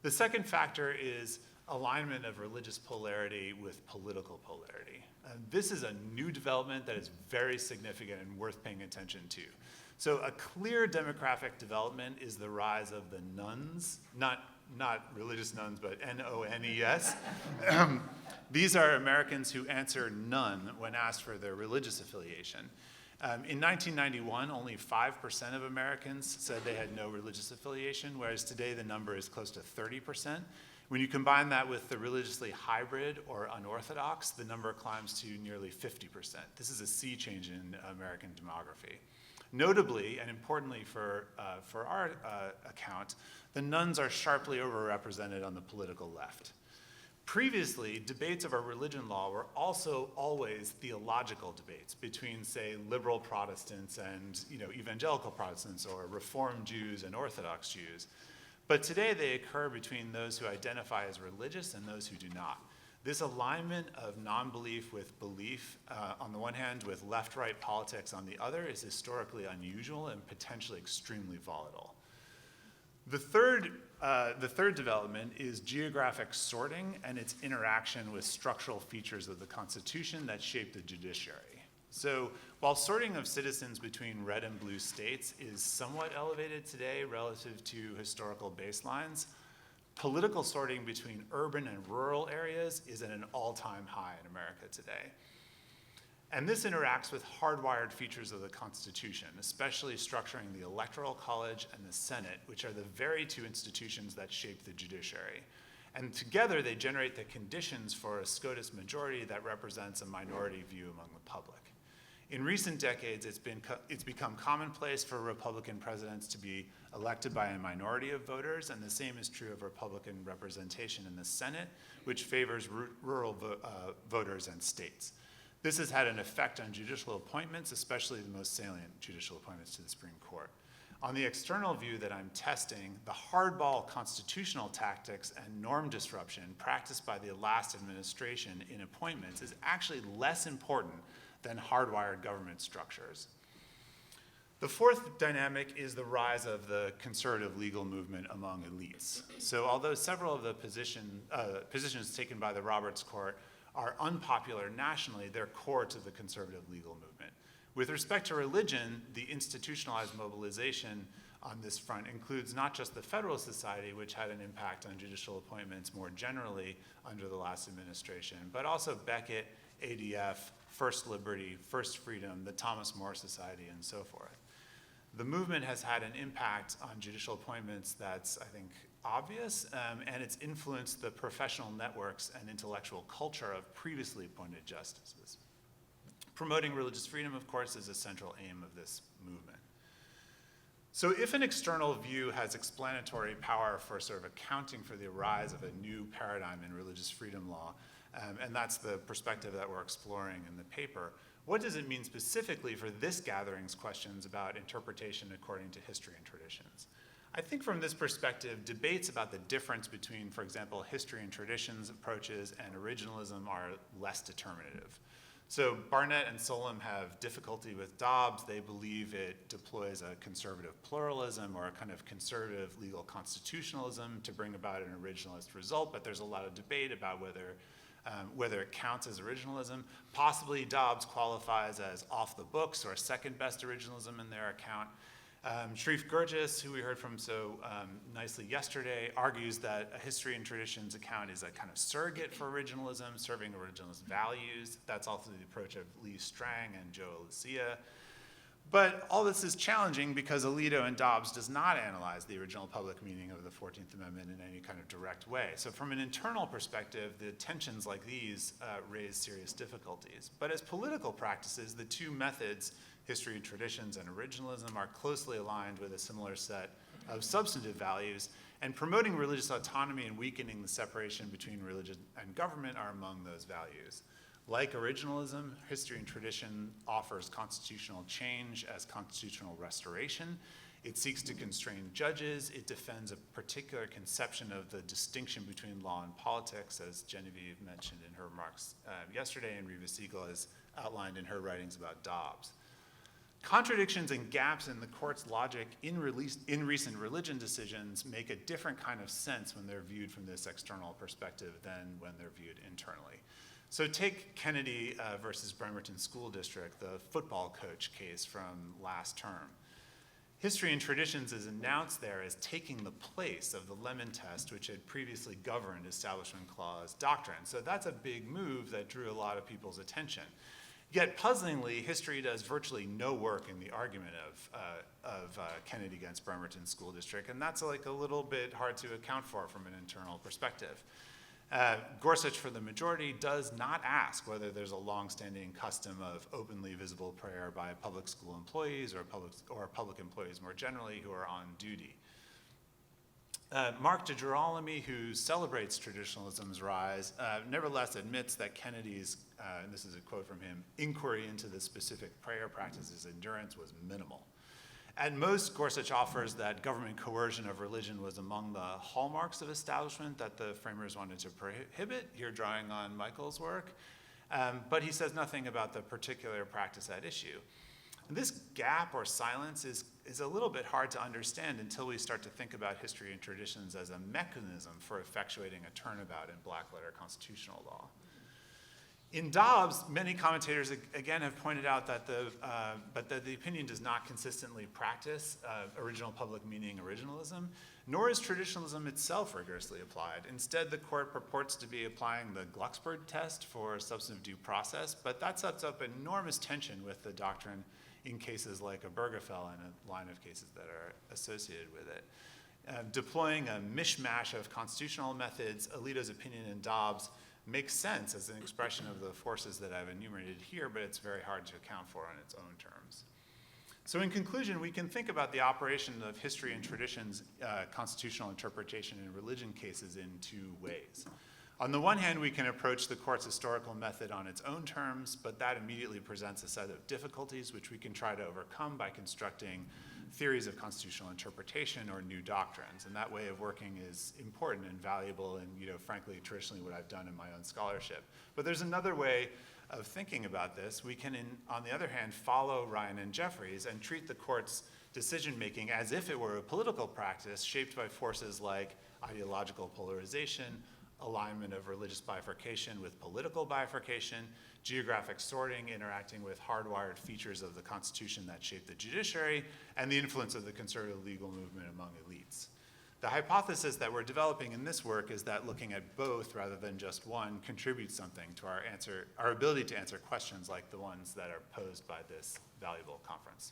The second factor is alignment of religious polarity with political polarity. This is a new development that is very significant and worth paying attention to. So a clear demographic development is the rise of the nuns, not religious nuns, but N-O-N-E-S. These are Americans who answer none when asked for their religious affiliation. In 1991, only 5% of Americans said they had no religious affiliation, whereas today the number is close to 30%. When you combine that with the religiously hybrid or unorthodox, the number climbs to nearly 50%. This is a sea change in American demography. Notably, and importantly for our account, the nuns are sharply overrepresented on the political left. Previously, debates over religion law were also always theological debates between, say, liberal Protestants and evangelical Protestants, or Reformed Jews and Orthodox Jews. But today they occur between those who identify as religious and those who do not. This alignment of non-belief with belief, on the one hand, with left-right politics on the other, is historically unusual and potentially extremely volatile. The third development is geographic sorting and its interaction with structural features of the Constitution that shape the judiciary. So while sorting of citizens between red and blue states is somewhat elevated today relative to historical baselines, political sorting between urban and rural areas is at an all-time high in America today. And this interacts with hardwired features of the Constitution, especially structuring the Electoral College and the Senate, which are the very two institutions that shape the judiciary. And together they generate the conditions for a SCOTUS majority that represents a minority view among the public. In recent decades, it's become commonplace for Republican presidents to be elected by a minority of voters, and the same is true of Republican representation in the Senate, which favors rural voters and states. This has had an effect on judicial appointments, especially the most salient judicial appointments to the Supreme Court. On the external view that I'm testing, the hardball constitutional tactics and norm disruption practiced by the last administration in appointments is actually less important than hardwired government structures. The fourth dynamic is the rise of the conservative legal movement among elites. So although several of the positions taken by the Roberts Court are unpopular nationally, they're core to the conservative legal movement. With respect to religion, the institutionalized mobilization on this front includes not just the Federalist Society, which had an impact on judicial appointments more generally under the last administration, but also Beckett, ADF, First Liberty, First Freedom, the Thomas More Society, and so forth. The movement has had an impact on judicial appointments that's, I think, obvious, and it's influenced the professional networks and intellectual culture of previously appointed justices. Promoting religious freedom, of course, is a central aim of this movement. So if an external view has explanatory power for sort of accounting for the rise of a new paradigm in religious freedom law, and that's the perspective that we're exploring in the paper, what does it mean specifically for this gathering's questions about interpretation according to history and traditions? I think from this perspective, debates about the difference between, for example, history and traditions approaches and originalism are less determinative. So Barnett and Solem have difficulty with Dobbs. They believe it deploys a conservative pluralism or a kind of conservative legal constitutionalism to bring about an originalist result, but there's a lot of debate about whether it counts as originalism. Possibly Dobbs qualifies as off the books or second best originalism in their account. Sharif Gurgis, who we heard from so nicely yesterday, argues that a history and traditions account is a kind of surrogate for originalism, serving originalist values. That's also the approach of Lee Strang and Joe Lucia. But all this is challenging because Alito and Dobbs does not analyze the original public meaning of the 14th Amendment in any kind of direct way. So from an internal perspective, the tensions like these raise serious difficulties. But as political practices, the two methods, history and traditions and originalism, are closely aligned with a similar set of substantive values, and promoting religious autonomy and weakening the separation between religion and government are among those values. Like originalism, history and tradition offers constitutional change as constitutional restoration. It seeks to constrain judges. It defends a particular conception of the distinction between law and politics, as Genevieve mentioned in her remarks yesterday, and Reva Siegel has outlined in her writings about Dobbs. Contradictions and gaps in the court's logic in recent religion decisions make a different kind of sense when they're viewed from this external perspective than when they're viewed internally. So take Kennedy versus Bremerton School District, the football coach case from last term. History and traditions is announced there as taking the place of the Lemon Test, which had previously governed Establishment Clause doctrine. So that's a big move that drew a lot of people's attention. Yet, puzzlingly, history does virtually no work in the argument of Kennedy against Bremerton School District, and that's like a little bit hard to account for from an internal perspective. Gorsuch, for the majority, does not ask whether there's a longstanding custom of openly visible prayer by public school employees or public employees more generally who are on duty. Mark DeGirolami, who celebrates traditionalism's rise, nevertheless admits that Kennedy's, and this is a quote from him, inquiry into the specific prayer practices' endurance was minimal. At most, Gorsuch offers that government coercion of religion was among the hallmarks of establishment that the framers wanted to prohibit, here drawing on Michael's work, but he says nothing about the particular practice at issue. And this gap or silence is a little bit hard to understand until we start to think about history and traditions as a mechanism for effectuating a turnabout in black-letter constitutional law. In Dobbs, many commentators again have pointed out that the opinion does not consistently practice original public meaning originalism, nor is traditionalism itself rigorously applied. Instead, the court purports to be applying the Glucksberg test for substantive due process, but that sets up enormous tension with the doctrine in cases like Obergefell and a line of cases that are associated with it. Deploying a mishmash of constitutional methods, Alito's opinion in Dobbs makes sense as an expression of the forces that I've enumerated here, but it's very hard to account for on its own terms. So in conclusion, we can think about the operation of history and traditions, constitutional interpretation in religion cases in two ways. On the one hand, we can approach the court's historical method on its own terms, but that immediately presents a set of difficulties which we can try to overcome by constructing theories of constitutional interpretation or new doctrines. And that way of working is important and valuable and, frankly, traditionally what I've done in my own scholarship. But there's another way of thinking about this. We can, on the other hand, follow Ryan and Jeffries and treat the court's decision-making as if it were a political practice shaped by forces like ideological polarization, alignment of religious bifurcation with political bifurcation, geographic sorting interacting with hardwired features of the Constitution that shape the judiciary, and the influence of the conservative legal movement among elites. The hypothesis that we're developing in this work is that looking at both rather than just one contributes something to our ability to answer questions like the ones that are posed by this valuable conference.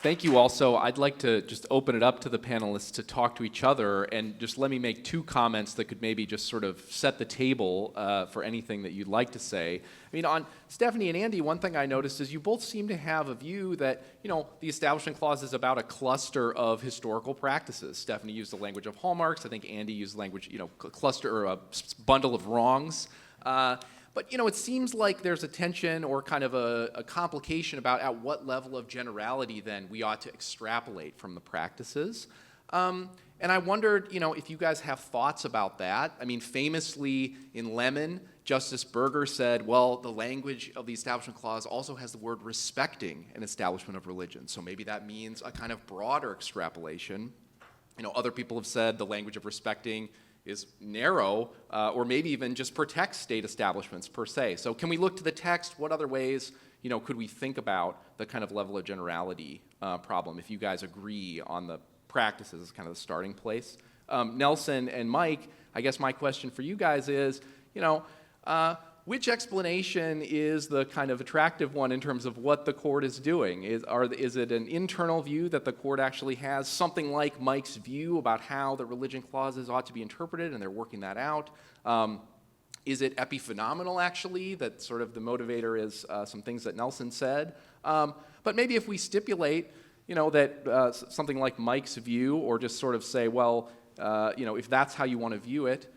Thank you also. I'd like to just open it up to the panelists to talk to each other, and just let me make two comments that could maybe just sort of set the table for anything that you'd like to say. I mean, on Stephanie and Andy, one thing I noticed is you both seem to have a view that, the Establishment Clause is about a cluster of historical practices. Stephanie used the language of hallmarks. I think Andy used the language, cluster or a bundle of wrongs. But, it seems like there's a tension or kind of a complication about at what level of generality then we ought to extrapolate from the practices. And I wondered, if you guys have thoughts about that. I mean, famously in Lemon, Justice Berger said, well, the language of the Establishment Clause also has the word respecting an establishment of religion. So maybe that means a kind of broader extrapolation. Other people have said the language of respecting is narrow, or maybe even just protects state establishments per se. So can we look to the text? What other ways, could we think about the kind of level of generality problem, if you guys agree on the practices as kind of the starting place? Nelson and Mike, I guess my question for you guys is, which explanation is the kind of attractive one in terms of what the court is doing? Is it an internal view that the court actually has something like Mike's view about how the religion clauses ought to be interpreted and they're working that out? Is it epiphenomenal, actually, that sort of the motivator is some things that Nelson said? But maybe if we stipulate, that something like Mike's view, or just sort of say, well, if that's how you want to view it,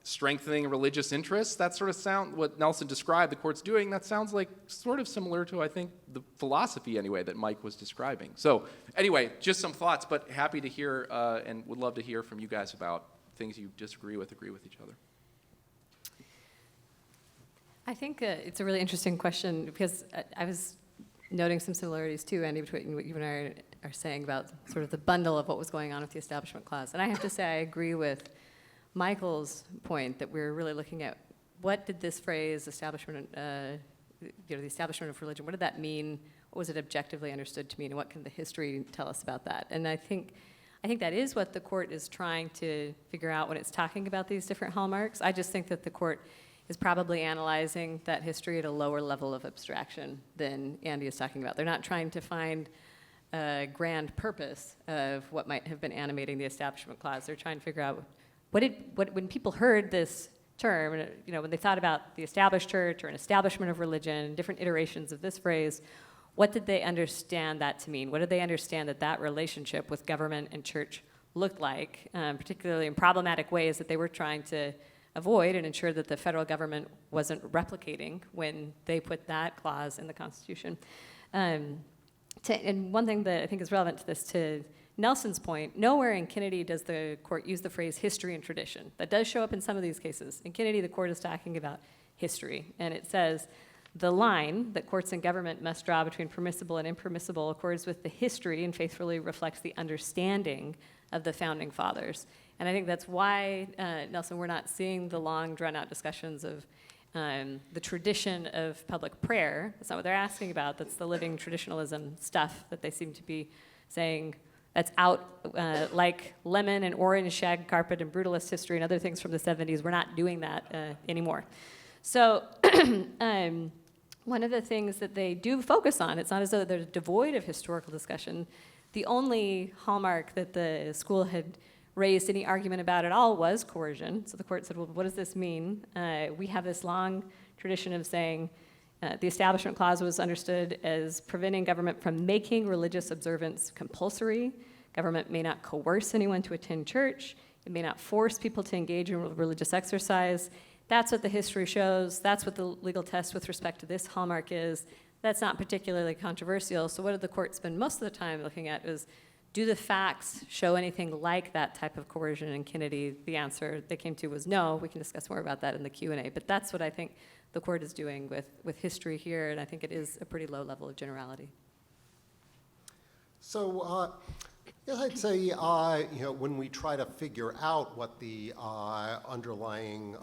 strengthening religious interests, that sort of what Nelson described the court's doing, that sounds like sort of similar to, I think, the philosophy anyway that Mike was describing. So anyway, just some thoughts, but happy to hear and would love to hear from you guys about things you disagree with, agree with each other. I think it's a really interesting question because I was noting some similarities too, Andy, between what you and I are saying about sort of the bundle of what was going on with the Establishment Clause. And I have to say I agree with Michael's point that we're really looking at what did this phrase establishment, the establishment of religion, what did that mean? What was it objectively understood to mean? And what can the history tell us about that? And I think that is what the court is trying to figure out when it's talking about these different hallmarks. I just think that the court is probably analyzing that history at a lower level of abstraction than Andy is talking about. They're not trying to find a grand purpose of what might have been animating the Establishment Clause. They're trying to figure out when people heard this term, when they thought about the established church or an establishment of religion, different iterations of this phrase, what did they understand that to mean? What did they understand that relationship with government and church looked like, particularly in problematic ways that they were trying to avoid and ensure that the federal government wasn't replicating when they put that clause in the Constitution? And one thing that I think is relevant to this, to Nelson's point, nowhere in Kennedy does the court use the phrase history and tradition. That does show up in some of these cases. In Kennedy, the court is talking about history, and it says, the line that courts and government must draw between permissible and impermissible accords with the history and faithfully reflects the understanding of the Founding Fathers. And I think that's why, Nelson, we're not seeing the long, drawn-out discussions of the tradition of public prayer. That's not what they're asking about. That's the living traditionalism stuff that they seem to be saying that's out, like lemon and orange, shag carpet, and brutalist history and other things from the 70s. We're not doing that anymore. So one of the things that they do focus on, it's not as though they're devoid of historical discussion. The only hallmark that the school had raised any argument about at all was coercion. So the court said, well, what does this mean? We have this long tradition of saying the Establishment Clause was understood as preventing government from making religious observance compulsory. Government may not coerce anyone to attend church. It may not force people to engage in religious exercise. That's what the history shows. That's what the legal test with respect to this hallmark is. That's not particularly controversial. So what did the court spend most of the time looking at is, do the facts show anything like that type of coercion? In Kennedy, the answer they came to was no. We can discuss more about that in the Q&A. But that's what I think the court is doing with history here, and I think it is a pretty low level of generality. So yes, I'd say when we try to figure out what the underlying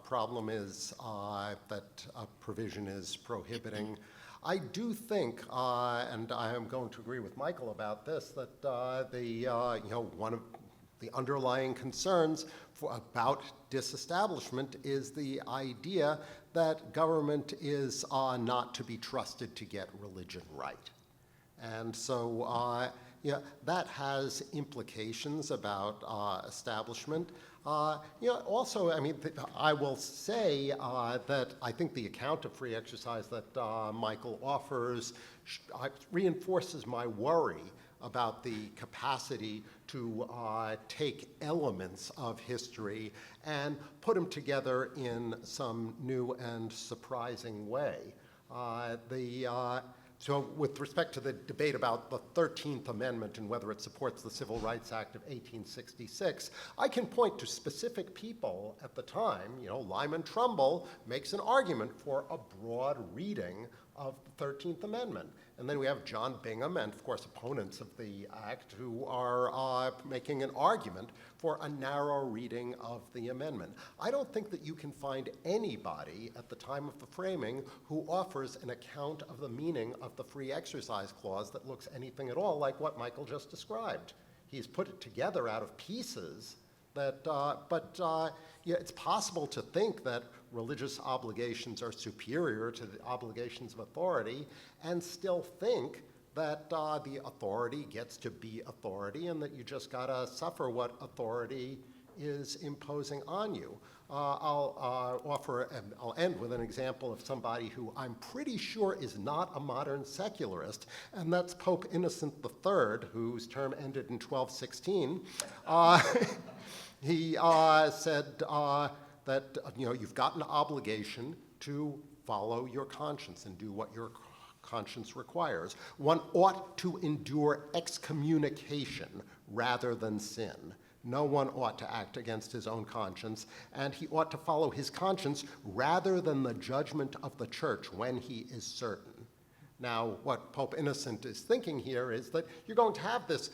problem is that a provision is prohibiting, I do think, and I am going to agree with Michael about this, that one of the underlying concerns about disestablishment is the idea that government is not to be trusted to get religion right. And so, yeah, that has implications about establishment. Also, I mean, I will say that I think the account of free exercise that Michael offers reinforces my worry about the capacity to take elements of history and put them together in some new and surprising way. So with respect to the debate about the 13th Amendment and whether it supports the Civil Rights Act of 1866, I can point to specific people at the time. Lyman Trumbull makes an argument for a broad reading of the 13th Amendment. And then we have John Bingham and, of course, opponents of the act who are making an argument for a narrow reading of the amendment. I don't think that you can find anybody at the time of the framing who offers an account of the meaning of the Free Exercise Clause that looks anything at all like what Michael just described. He's put it together out of pieces yeah, it's possible to think that religious obligations are superior to the obligations of authority and still think that the authority gets to be authority and that you just gotta suffer what authority is imposing on you. I'll end with an example of somebody who I'm pretty sure is not a modern secularist, and that's Pope Innocent III, whose term ended in 1216. He said that you've got an obligation to follow your conscience and do what your conscience requires. One ought to endure excommunication rather than sin. No one ought to act against his own conscience, and he ought to follow his conscience rather than the judgment of the church when he is certain. Now, what Pope Innocent is thinking here is that you're going to have this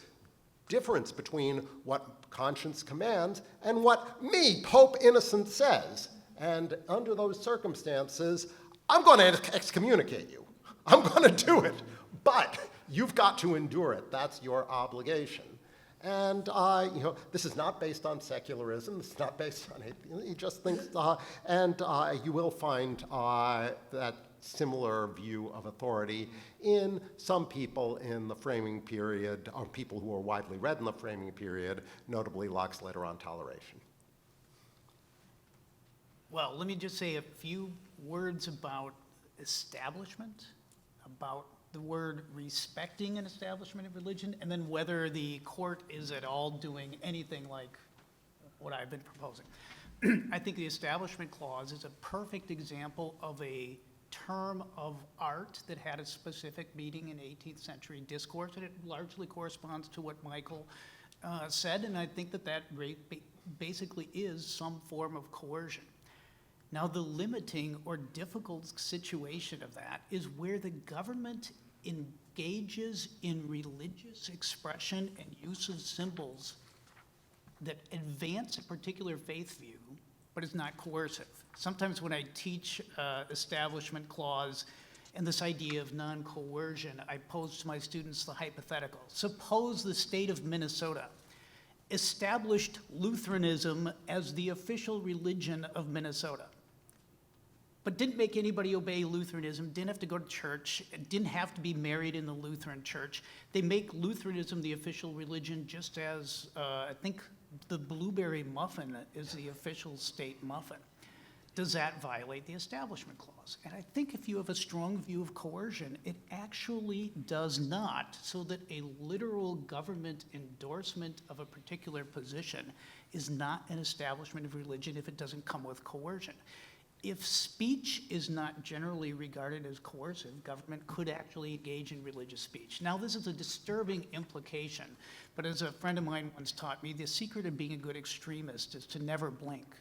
difference between what conscience commands and what me, Pope Innocent, says. And under those circumstances, I'm going to excommunicate you. I'm going to do it. But you've got to endure it. That's your obligation. And this is not based on secularism. It's not based on it. He just thinks, and you will find that similar view of authority in some people in the framing period, or people who are widely read in the framing period, notably Locke's letter on toleration. Well, let me just say a few words about establishment, about the word respecting an establishment of religion, and then whether the court is at all doing anything like what I've been proposing. I think the Establishment Clause is a perfect example of a term of art that had a specific meaning in 18th century discourse, and it largely corresponds to what Michael said, and I think that basically is some form of coercion. Now, the limiting or difficult situation of that is where the government engages in religious expression and use of symbols that advance a particular faith view, but is not coercive. Sometimes when I teach Establishment Clause and this idea of non-coercion, I pose to my students the hypothetical. Suppose the state of Minnesota established Lutheranism as the official religion of Minnesota, but didn't make anybody obey Lutheranism, didn't have to go to church, didn't have to be married in the Lutheran church. They make Lutheranism the official religion, just as I think the blueberry muffin is the official state muffin. Does that violate the Establishment Clause? And I think if you have a strong view of coercion, it actually does not, so that a literal government endorsement of a particular position is not an establishment of religion if it doesn't come with coercion. If speech is not generally regarded as coercive, government could actually engage in religious speech. Now, this is a disturbing implication, but as a friend of mine once taught me, the secret of being a good extremist is to never blink.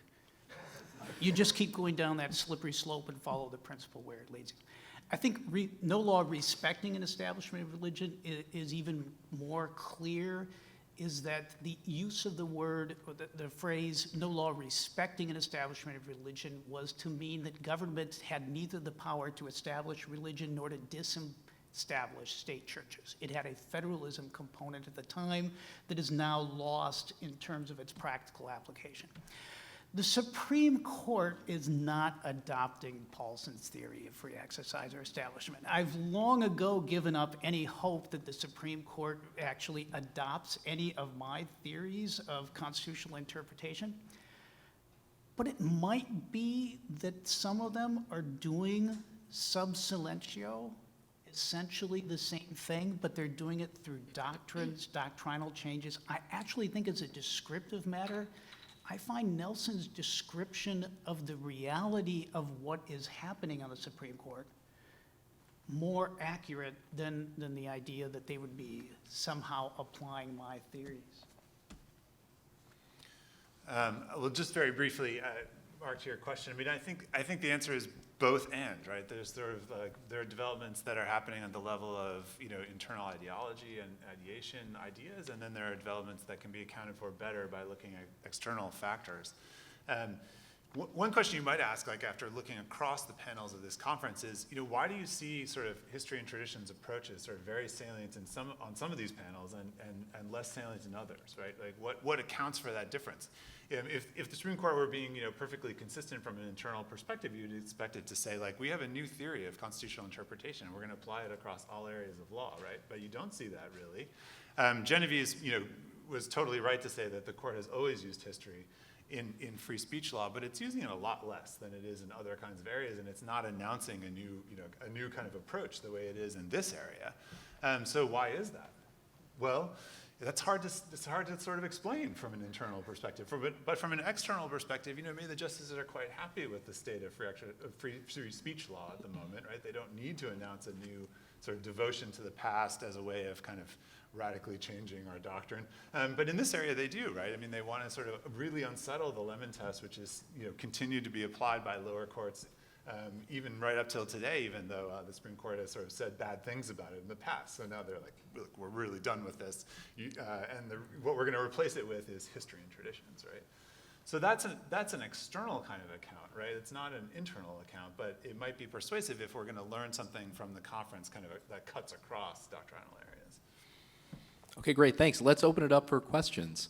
You just keep going down that slippery slope and follow the principle where it leads you. I think no law respecting an establishment of religion is even more clear, is that the use of the word, or the phrase, no law respecting an establishment of religion was to mean that government had neither the power to establish religion nor to disestablish state churches. It had a federalism component at the time that is now lost in terms of its practical application. The Supreme Court is not adopting Paulson's theory of free exercise or establishment. I've long ago given up any hope that the Supreme Court actually adopts any of my theories of constitutional interpretation. But it might be that some of them are doing sub silentio, essentially the same thing, but they're doing it through doctrines, doctrinal changes. I actually think as a descriptive matter, I find Nelson's description of the reality of what is happening on the Supreme Court more accurate than the idea that they would be somehow applying my theories. Well, just very briefly, Mark, to your question, I mean, I think the answer is both and, right? There's sort of there are developments that are happening at the level of, you know, internal ideology and ideation ideas, and then there are developments that can be accounted for better by looking at external factors. One question you might ask, like after looking across the panels of this conference, is, you know, why do you see sort of history and traditions approaches sort of very salient on some of these panels and less salient in others, right? Like what accounts for that difference? If the Supreme Court were being, you know, perfectly consistent from an internal perspective, you'd expect it to say, like, we have a new theory of constitutional interpretation, and we're going to apply it across all areas of law, right? But you don't see that really. Genevieve, you know, was totally right to say that the court has always used history in free speech law, but it's using it a lot less than it is in other kinds of areas, and it's not announcing a new kind of approach the way it is in this area. So why is that? Well, it's hard to sort of explain from an internal perspective. But from an external perspective, you know, maybe the justices are quite happy with the state of free speech law at the moment, right? They don't need to announce a new sort of devotion to the past as a way of kind of radically changing our doctrine. But in this area, they do, right? I mean, they want to sort of really unsettle the Lemon test, which is, you know, continued to be applied by lower courts even right up till today, even though the Supreme Court has sort of said bad things about it in the past. So now they're like, look, we're really done with this. What we're going to replace it with is history and traditions, right? So that's an external kind of account, right? It's not an internal account, but it might be persuasive if we're going to learn something from the conference kind of that cuts across doctrinal areas. Okay, great, thanks. Let's open it up for questions.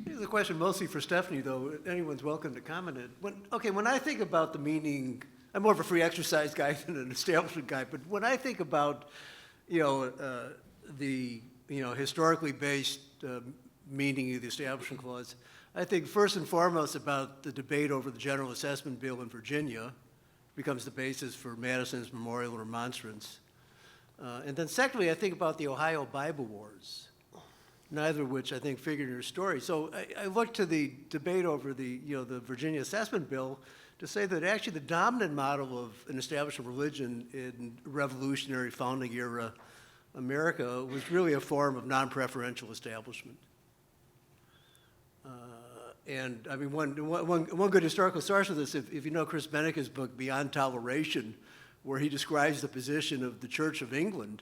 Here's a question mostly for Stephanie, though. Anyone's welcome to comment it. When I think about the meaning, I'm more of a free exercise guy than an establishment guy, but when I think about, the historically based meaning of the Establishment Clause, I think first and foremost about the debate over the General Assessment Bill in Virginia becomes the basis for Madison's memorial remonstrance. And then secondly, I think about the Ohio Bible Wars, neither of which I think figured in your story. So I look to the debate over the Virginia Assessment Bill to say that actually the dominant model of an established religion in revolutionary founding era America was really a form of non-preferential establishment. And I mean, one good historical source of this, if you know Chris Benneke's book, Beyond Toleration, where he describes the position of the Church of England,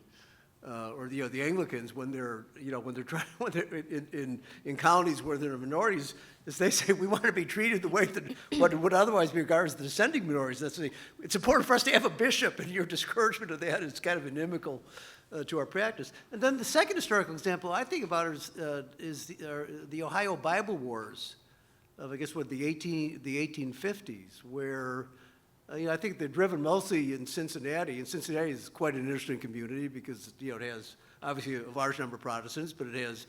or the Anglicans when they're in colonies where there are minorities, is they say we want to be treated the way that what would otherwise be regarded as the descending minorities. It's important for us to have a bishop, and your discouragement of that is kind of inimical to our practice. And then the second historical example I think about is the Ohio Bible Wars of, I guess, the 1850s, where I think they're driven mostly in Cincinnati, and Cincinnati is quite an interesting community because it has obviously a large number of Protestants, but it has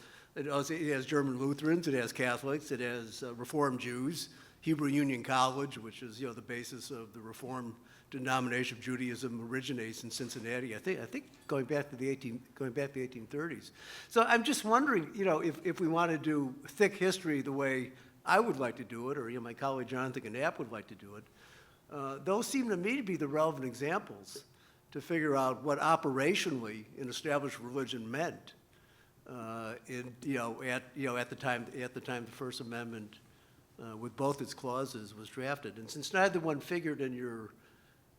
German Lutherans, it has Catholics, it has Reformed Jews, Hebrew Union College, which is the basis of the Reformed denomination of Judaism, originates in Cincinnati. I think going back to the 1830s. So I'm just wondering, if we want to do thick history the way I would like to do it, or my colleague Jonathan Knapp would like to do it. Those seem to me to be the relevant examples to figure out what operationally an established religion meant at the time the First Amendment with both its clauses was drafted. And since neither one figured in your,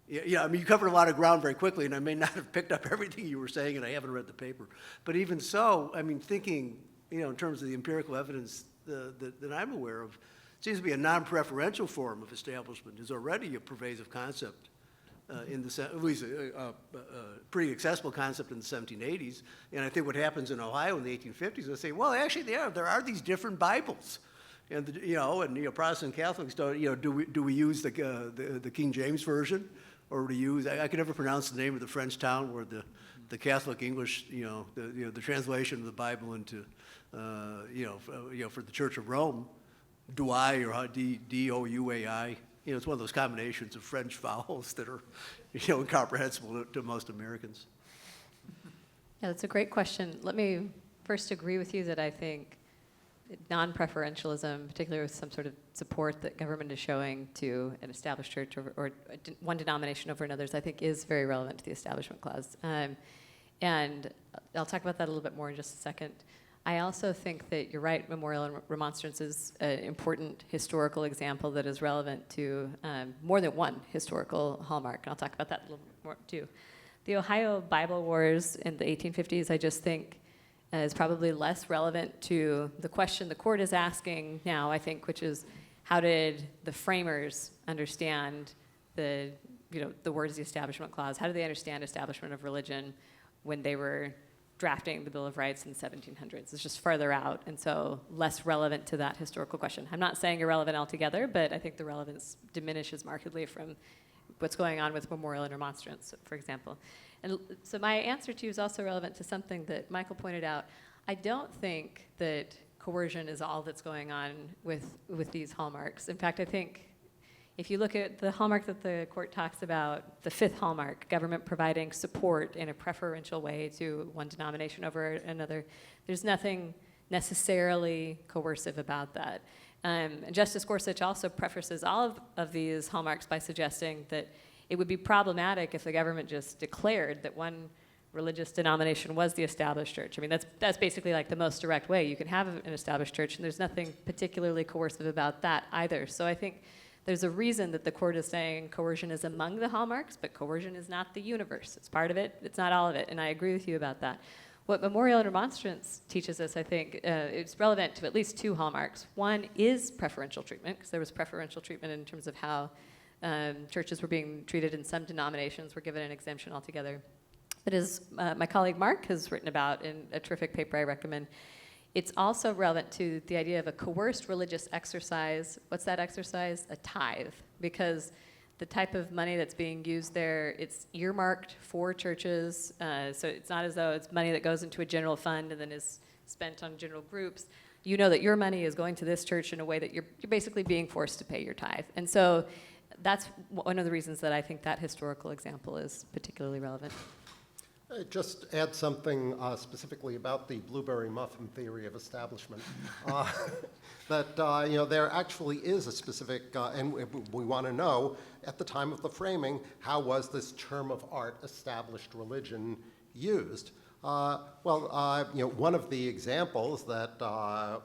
you covered a lot of ground very quickly, and I may not have picked up everything you were saying, and I haven't read the paper. But even so, thinking in terms of the empirical evidence that I'm aware of, seems to be a non-preferential form of establishment is already a pervasive concept at least a pretty accessible concept in the 1780s. And I think what happens in Ohio in the 1850s, they say, well, actually, there are these different Bibles. And Protestant Catholics don't. Do we use the King James version, or do we use? I could never pronounce the name of the French town where the Catholic English, the translation of the Bible into, for the Church of Rome, Douai or D-O-U-A-I. It's one of those combinations of French vowels that are, incomprehensible to most Americans. Yeah, that's a great question. Let me first agree with you that I think non-preferentialism, particularly with some sort of support that government is showing to an established church or one denomination over another's, I think is very relevant to the Establishment Clause. And I'll talk about that a little bit more in just a second. I also think that you're right, memorial and remonstrance is an important historical example that is relevant to more than one historical hallmark, and I'll talk about that a little bit more too. The Ohio Bible Wars in the 1850s, I just think, is probably less relevant to the question the court is asking now, I think, which is how did the framers understand the words of the Establishment Clause? How did they understand establishment of religion when they were drafting the Bill of Rights in the 1700s? It's just further out, and so less relevant to that historical question. I'm not saying irrelevant altogether, but I think the relevance diminishes markedly from what's going on with memorial and remonstrance, for example. And so my answer to you is also relevant to something that Michael pointed out. I don't think that coercion is all that's going on with these hallmarks. In fact, I think if you look at the hallmark that the court talks about, the fifth hallmark, government providing support in a preferential way to one denomination over another, there's nothing necessarily coercive about that. And Justice Gorsuch also prefaces all of these hallmarks by suggesting that it would be problematic if the government just declared that one religious denomination was the established church. I mean, that's basically like the most direct way you can have an established church, and there's nothing particularly coercive about that either. So I think there's a reason that the court is saying coercion is among the hallmarks, but coercion is not the universe. It's part of it, it's not all of it, and I agree with you about that. What memorial and remonstrance teaches us, I think, it's relevant to at least two hallmarks. One is preferential treatment, because there was preferential treatment in terms of how churches were being treated, and some denominations were given an exemption altogether. But as my colleague Mark has written about in a terrific paper I recommend, it's also relevant to the idea of a coerced religious exercise. What's that exercise? A tithe, because the type of money that's being used there, it's earmarked for churches, so it's not as though it's money that goes into a general fund and then is spent on general groups. You know that your money is going to this church in a way that you're basically being forced to pay your tithe. And so that's one of the reasons that I think that historical example is particularly relevant. Just add something specifically about the blueberry muffin theory of establishment. That there actually is a specific, and we want to know at the time of the framing, how was this term of art, established religion, used? One of the examples that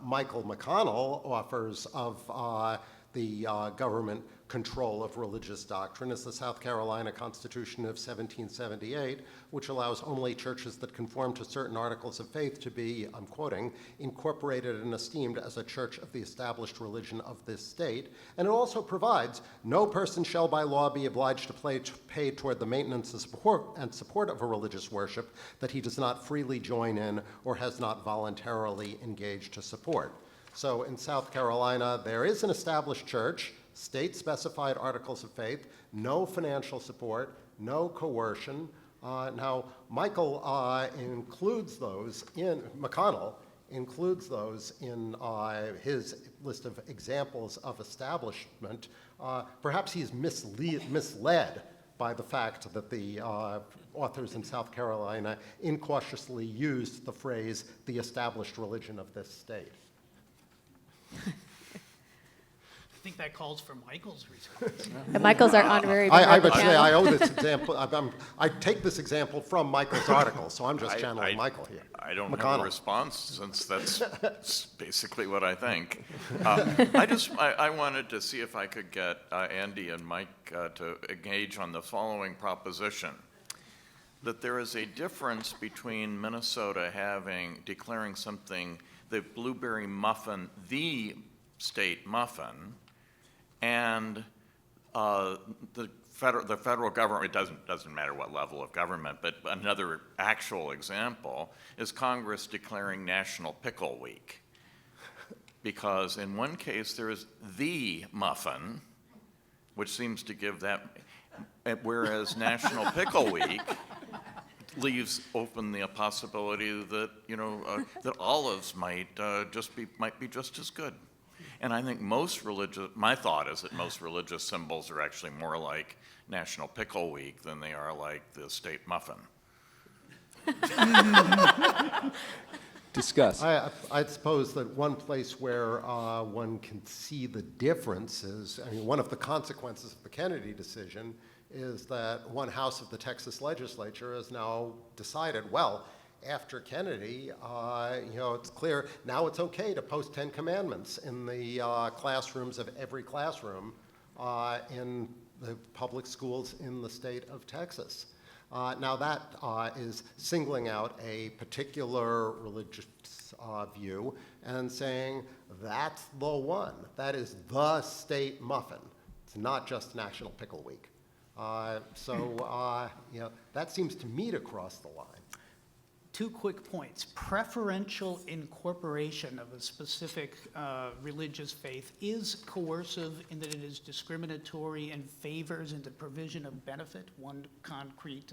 Michael McConnell offers of the government control of religious doctrine is the South Carolina Constitution of 1778, which allows only churches that conform to certain articles of faith to be, I'm quoting, incorporated and esteemed as a church of the established religion of this state. And it also provides, no person shall by law be obliged to pay toward the maintenance and support of a religious worship that he does not freely join in or has not voluntarily engaged to support. So in South Carolina, there is an established church, state-specified articles of faith, no financial support, no coercion. Now, McConnell includes those in his list of examples of establishment. Perhaps he's misled by the fact that the authors in South Carolina incautiously used the phrase, the established religion of this state. I think that calls for Michael's response. And Michael's our honorary member I of the would say panel. I owe this example. I take this example from Michael's article, so I'm just channeling Michael here. I don't have McConnell. a response since that's basically what I think. I wanted to see if I could get Andy and Mike to engage on the following proposition, that there is a difference between Minnesota declaring something, the blueberry muffin, the state muffin, and the federal government, it doesn't matter what level of government, but another actual example is Congress declaring National Pickle Week. Because in one case there is the muffin, which seems to give that, whereas National Pickle Week leaves open the possibility that, that olives might be just as good. And I think my thought is that most religious symbols are actually more like National Pickle Week than they are like the state muffin. Discuss. I suppose that one place where one can see the difference is, one of the consequences of the Kennedy decision is that one house of the Texas legislature has now decided, well, after Kennedy, it's clear now it's okay to post 10 commandments in the classrooms of every classroom in the public schools in the state of Texas. Now that is singling out a particular religious view and saying that's the one, that is the state muffin. It's not just National Pickle Week. That seems to meet across the line. 2 quick points. Preferential incorporation of a specific religious faith is coercive in that it is discriminatory and favors in the provision of benefit, one concrete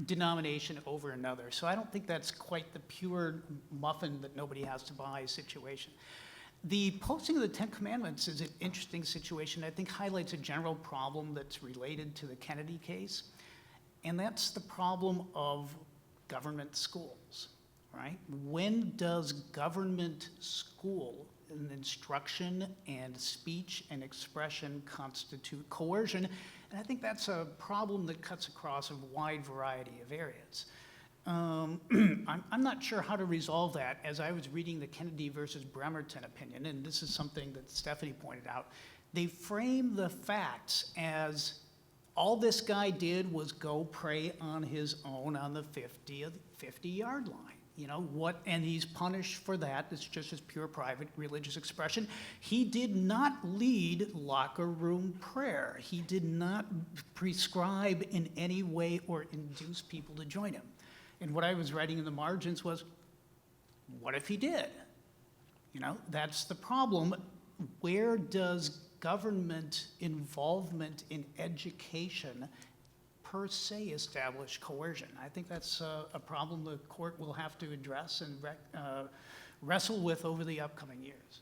denomination over another. So I don't think that's quite the pure muffin that nobody has to buy situation. The posting of the 10 Commandments is an interesting situation. I think highlights a general problem that's related to the Kennedy case, and that's the problem of government schools, right? When does government school and instruction and speech and expression constitute coercion? And I think that's a problem that cuts across a wide variety of areas. I'm not sure how to resolve that. As I was reading the Kennedy versus Bremerton opinion, and this is something that Stephanie pointed out, they frame the facts as all this guy did was go pray on his own on the 50-yard line. And he's punished for that. It's just his pure private religious expression. He did not lead locker room prayer. He did not prescribe in any way or induce people to join him. And what I was writing in the margins was, what if he did? That's the problem. Where does government involvement in education per se establish coercion? I think that's a problem the court will have to address and wrestle with over the upcoming years.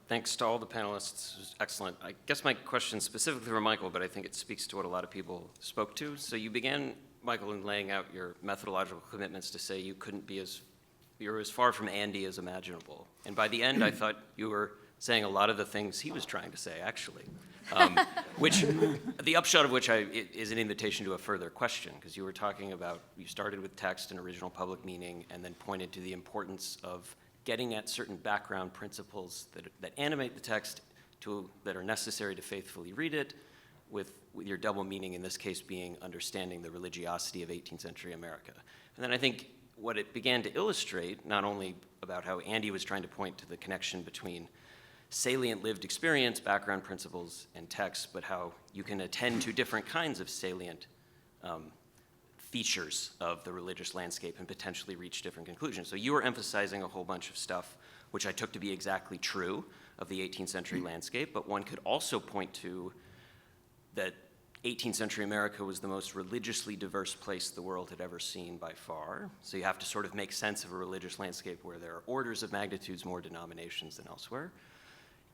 Thanks to all the panelists. It was excellent. I guess my question specifically for Michael, but I think it speaks to what a lot of people spoke to. So you began, Michael, in laying out your methodological commitments to say you're as far from Andy as imaginable. And by the end, I thought you were saying a lot of the things he was trying to say, actually, which the upshot of which is an invitation to a further question, because you were talking about, you started with text and original public meaning, and then pointed to the importance of getting at certain background principles that animate the text that are necessary to faithfully read it, with your double meaning in this case being understanding the religiosity of 18th century America. And then I think what it began to illustrate, not only about how Andy was trying to point to the connection between salient lived experience, background principles, and text, but how you can attend to different kinds of salient features of the religious landscape and potentially reach different conclusions. So you were emphasizing a whole bunch of stuff, which I took to be exactly true of the 18th century landscape, but one could also point to that 18th century America was the most religiously diverse place the world had ever seen by far. So you have to sort of make sense of a religious landscape where there are orders of magnitudes more denominations than elsewhere.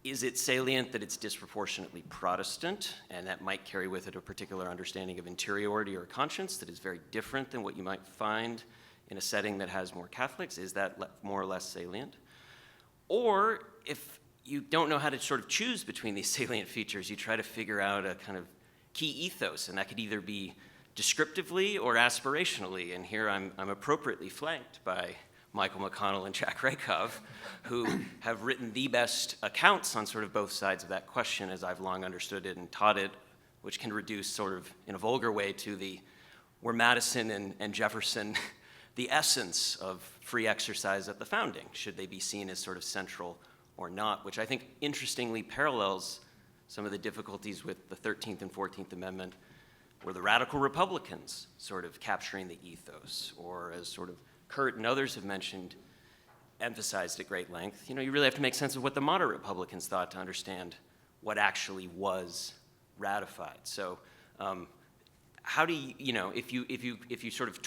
Is it salient that it's disproportionately Protestant, and that might carry with it a particular understanding of interiority or conscience that is very different than what you might find in a setting that has more Catholics? Is that more or less salient? Or if you don't know how to sort of choose between these salient features, you try to figure out a kind of key ethos, and that could either be descriptively or aspirationally. And here I'm appropriately flanked by Michael McConnell and Jack Rakoff, who have written the best accounts on sort of both sides of that question as I've long understood it and taught it, which can reduce sort of in a vulgar way to were Madison and Jefferson the essence of free exercise at the founding? Should they be seen as sort of central or not, which I think interestingly parallels some of the difficulties with the 13th and 14th Amendment, where the radical Republicans sort of capturing the ethos, or as sort of Kurt and others have mentioned, emphasized at great length, you really have to make sense of what the moderate Republicans thought to understand what actually was ratified. So how do you, if you sort of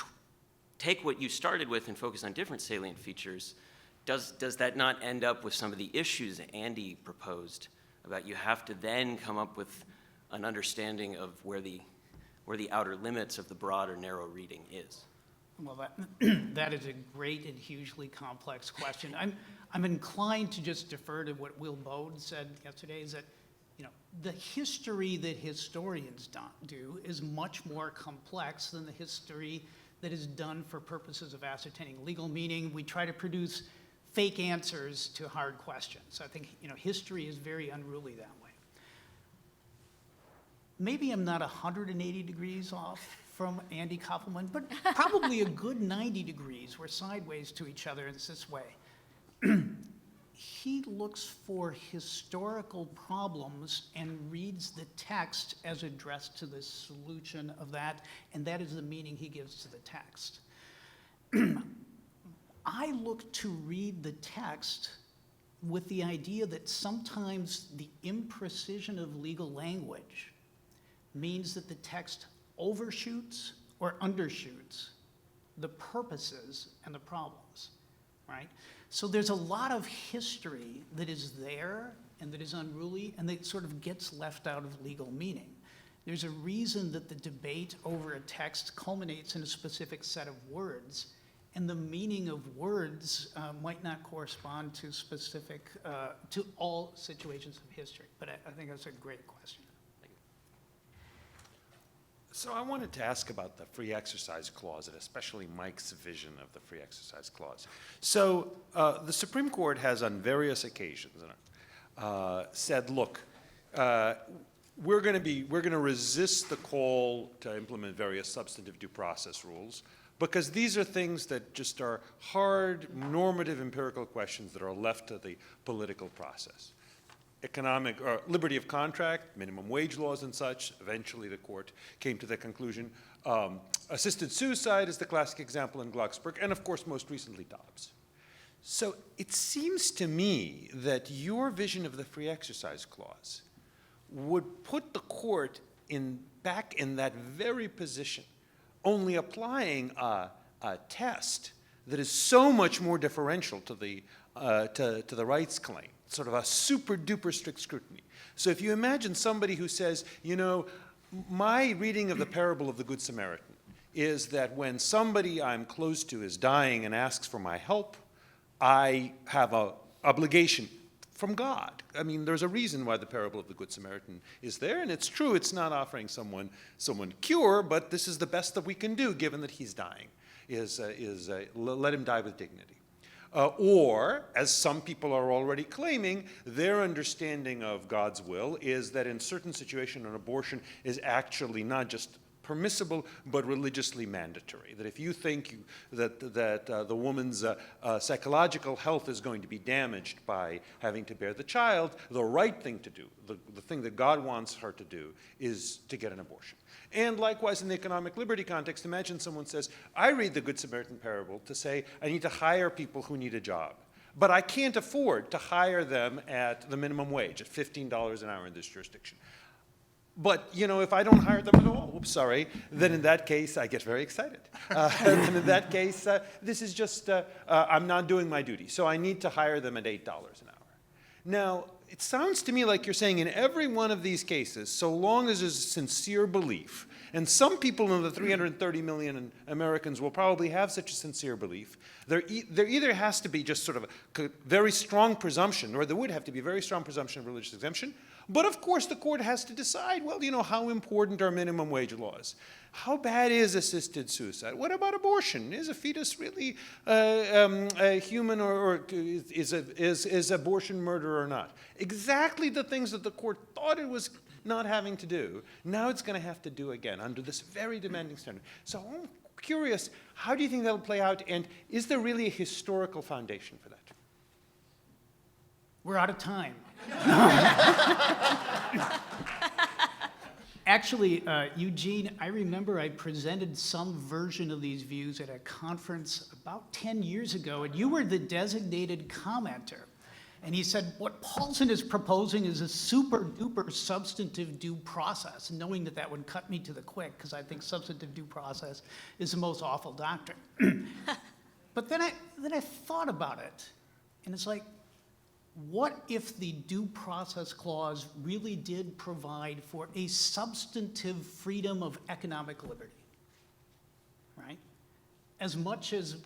take what you started with and focus on different salient features, does that not end up with some of the issues that Andy proposed about you have to then come up with an understanding of where the outer limits of the broad or narrow reading is? Well, that is a great and hugely complex question. I'm inclined to just defer to what Will Bode said yesterday, is that the history that historians do is much more complex than the history that is done for purposes of ascertaining legal meaning. We try to produce fake answers to hard questions. I think history is very unruly that way. Maybe I'm not 180 degrees off from Andy Koppelman, but probably a good 90 degrees. We're sideways to each other in this way. He looks for historical problems and reads the text as addressed to the solution of that, and that is the meaning he gives to the text. I look to read the text with the idea that sometimes the imprecision of legal language means that the text overshoots or undershoots the purposes and the problems, right? So there's a lot of history that is there and that is unruly and that sort of gets left out of legal meaning. There's a reason that the debate over a text culminates in a specific set of words, and the meaning of words might not correspond to specific, to all situations of history. But I think that's a great question. So I wanted to ask about the free exercise clause, and especially Mike's vision of the free exercise clause. So the Supreme Court has on various occasions said, look, we're going to resist the call to implement various substantive due process rules because these are things that just are hard, normative, empirical questions that are left to the political process. Economic liberty of contract, minimum wage laws and such. Eventually the court came to the conclusion. Assisted suicide is the classic example in Glucksberg, and of course most recently Dobbs. So it seems to me that your vision of the free exercise clause would put the court back in that very position, only applying a test that is so much more differential to the rights claim, sort of a super duper strict scrutiny. So if you imagine somebody who says, my reading of the parable of the Good Samaritan is that when somebody I'm close to is dying and asks for my help, I have an obligation from God. I mean, there's a reason why the parable of the Good Samaritan is there, and it's true, it's not offering someone cure, but this is the best that we can do given that he's dying, is let him die with dignity. Or, as some people are already claiming, their understanding of God's will is that in certain situations an abortion is actually not just permissible, but religiously mandatory. That if you think that the woman's psychological health is going to be damaged by having to bear the child, the right thing to do, the thing that God wants her to do, is to get an abortion. And likewise, in the economic liberty context, imagine someone says, I read the Good Samaritan parable to say I need to hire people who need a job, but I can't afford to hire them at the minimum wage, at $15 an hour in this jurisdiction. But, if I don't hire them at all, then in that case, I get very excited. And in that case, this is just, I'm not doing my duty. So I need to hire them at $8 an hour. Now, it sounds to me like you're saying in every one of these cases, so long as there's a sincere belief, and some people in the 330 million Americans will probably have such a sincere belief, there either has to be just sort of a very strong presumption, or there would have to be a very strong presumption of religious exemption, but of course the court has to decide, well, how important are minimum wage laws? How bad is assisted suicide? What about abortion? Is a fetus really a human, or is abortion murder or not? Exactly the things that the court thought it was not having to do, now it's going to have to do again under this very demanding standard. So I'm curious, how do you think that'll play out, and is there really a historical foundation for that? We're out of time. Actually, Eugene, I remember I presented some version of these views at a conference about 10 years ago, and you were the designated commenter. And he said, what Paulson is proposing is a super duper substantive due process, knowing that that would cut me to the quick, because I think substantive due process is the most awful doctrine. But then I thought about it, and it's like, what if the due process clause really did provide for a substantive freedom of economic liberty, right? As much as,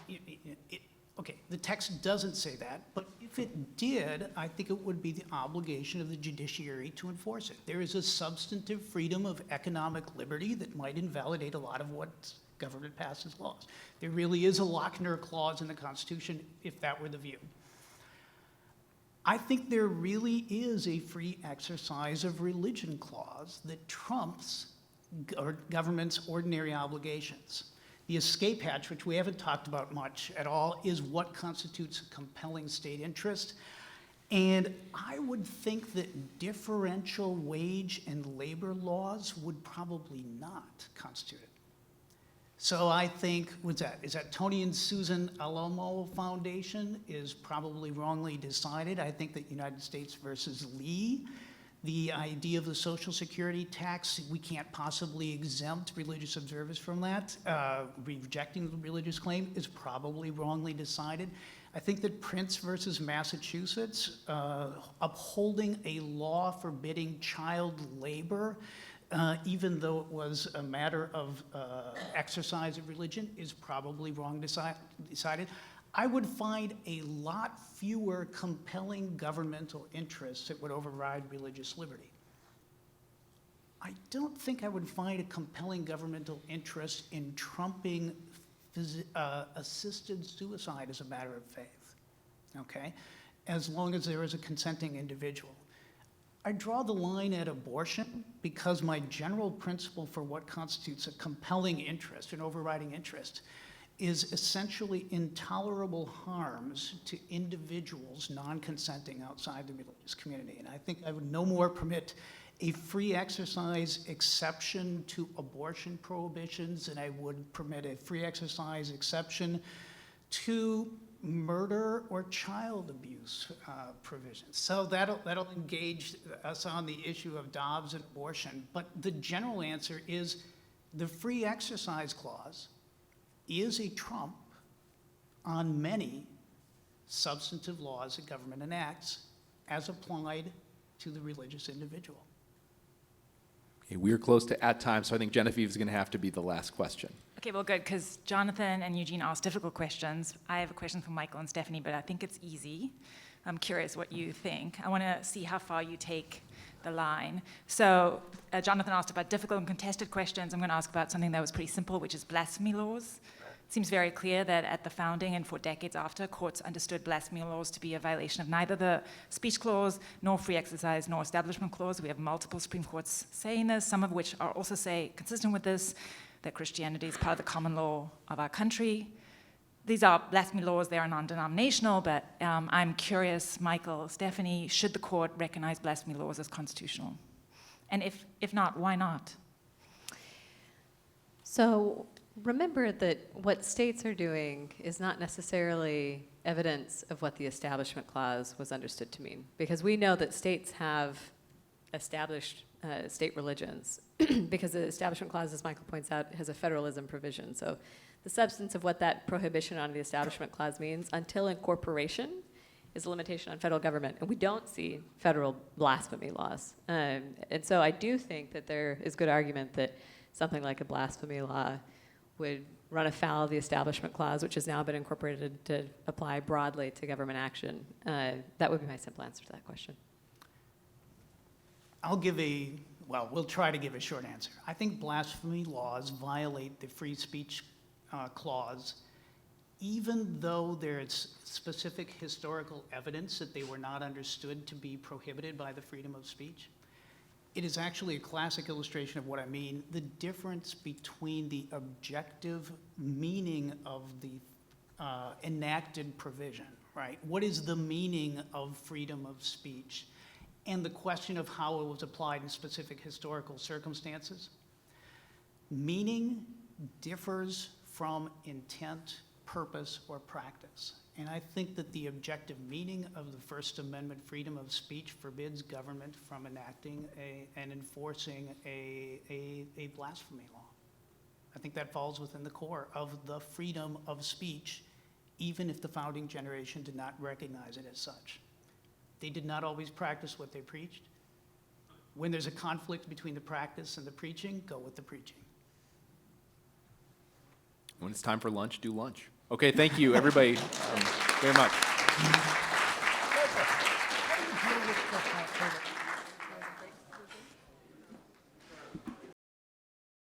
okay, the text doesn't say that, but if it did, I think it would be the obligation of the judiciary to enforce it. There is a substantive freedom of economic liberty that might invalidate a lot of what government passes laws. There really is a Lochner clause in the Constitution if that were the view. I think there really is a free exercise of religion clause that trumps government's ordinary obligations. The escape hatch, which we haven't talked about much at all, is what constitutes a compelling state interest. And I would think that differential wage and labor laws would probably not constitute it. So I think, is that Tony and Susan Alamo Foundation is probably wrongly decided. I think that United States versus Lee, the idea of the Social Security tax, we can't possibly exempt religious observers from that. Rejecting the religious claim is probably wrongly decided. I think that Prince versus Massachusetts, upholding a law forbidding child labor, even though it was a matter of exercise of religion, is probably wrong decided. I would find a lot fewer compelling governmental interests that would override religious liberty. I don't think I would find a compelling governmental interest in trumping assisted suicide as a matter of faith, okay? As long as there is a consenting individual. I draw the line at abortion because my general principle for what constitutes a compelling interest, an overriding interest, is essentially intolerable harms to individuals non-consenting outside the religious community. And I think I would no more permit a free exercise exception to abortion prohibitions than I would permit a free exercise exception to murder or child abuse provisions. So that'll engage us on the issue of Dobbs and abortion. But the general answer is the free exercise clause is a trump on many substantive laws that government enacts as applied to the religious individual. Okay, we're close to at time, so I think Genevieve is going to have to be the last question. Okay, well, good, because Jonathan and Eugene asked difficult questions. I have a question for Michael and Stephanie, but I think it's easy. I'm curious what you think. I want to see how far you take the line. So Jonathan asked about difficult and contested questions. I'm going to ask about something that was pretty simple, which is blasphemy laws. It seems very clear that at the founding and for decades after, courts understood blasphemy laws to be a violation of neither the speech clause, nor free exercise, nor establishment clause. We have multiple Supreme Courts saying this, some of which are also consistent with this, that Christianity is part of the common law of our country. These are blasphemy laws, they are non-denominational, but I'm curious, Michael, Stephanie, should the court recognize blasphemy laws as constitutional? And if not, why not? So remember that what states are doing is not necessarily evidence of what the Establishment Clause was understood to mean, because we know that states have established state religions, because the Establishment Clause, as Michael points out, has a federalism provision. So the substance of what that prohibition on the Establishment Clause means until incorporation is a limitation on federal government. And we don't see federal blasphemy laws. And so I do think that there is good argument that something like a blasphemy law would run afoul of the Establishment Clause, which has now been incorporated to apply broadly to government action. That would be my simple answer to that question. We'll try to give a short answer. I think blasphemy laws violate the free speech clause, even though there's specific historical evidence that they were not understood to be prohibited by the freedom of speech. It is actually a classic illustration of what I mean, the difference between the objective meaning of the enacted provision, right? What is the meaning of freedom of speech? And the question of how it was applied in specific historical circumstances. Meaning differs from intent, purpose, or practice. And I think that the objective meaning of the First Amendment freedom of speech forbids government from enacting and enforcing a blasphemy law. I think that falls within the core of the freedom of speech, even if the founding generation did not recognize it as such. They did not always practice what they preached. When there's a conflict between the practice and the preaching, go with the preaching. When it's time for lunch, do lunch. Okay, thank you, everybody, very much.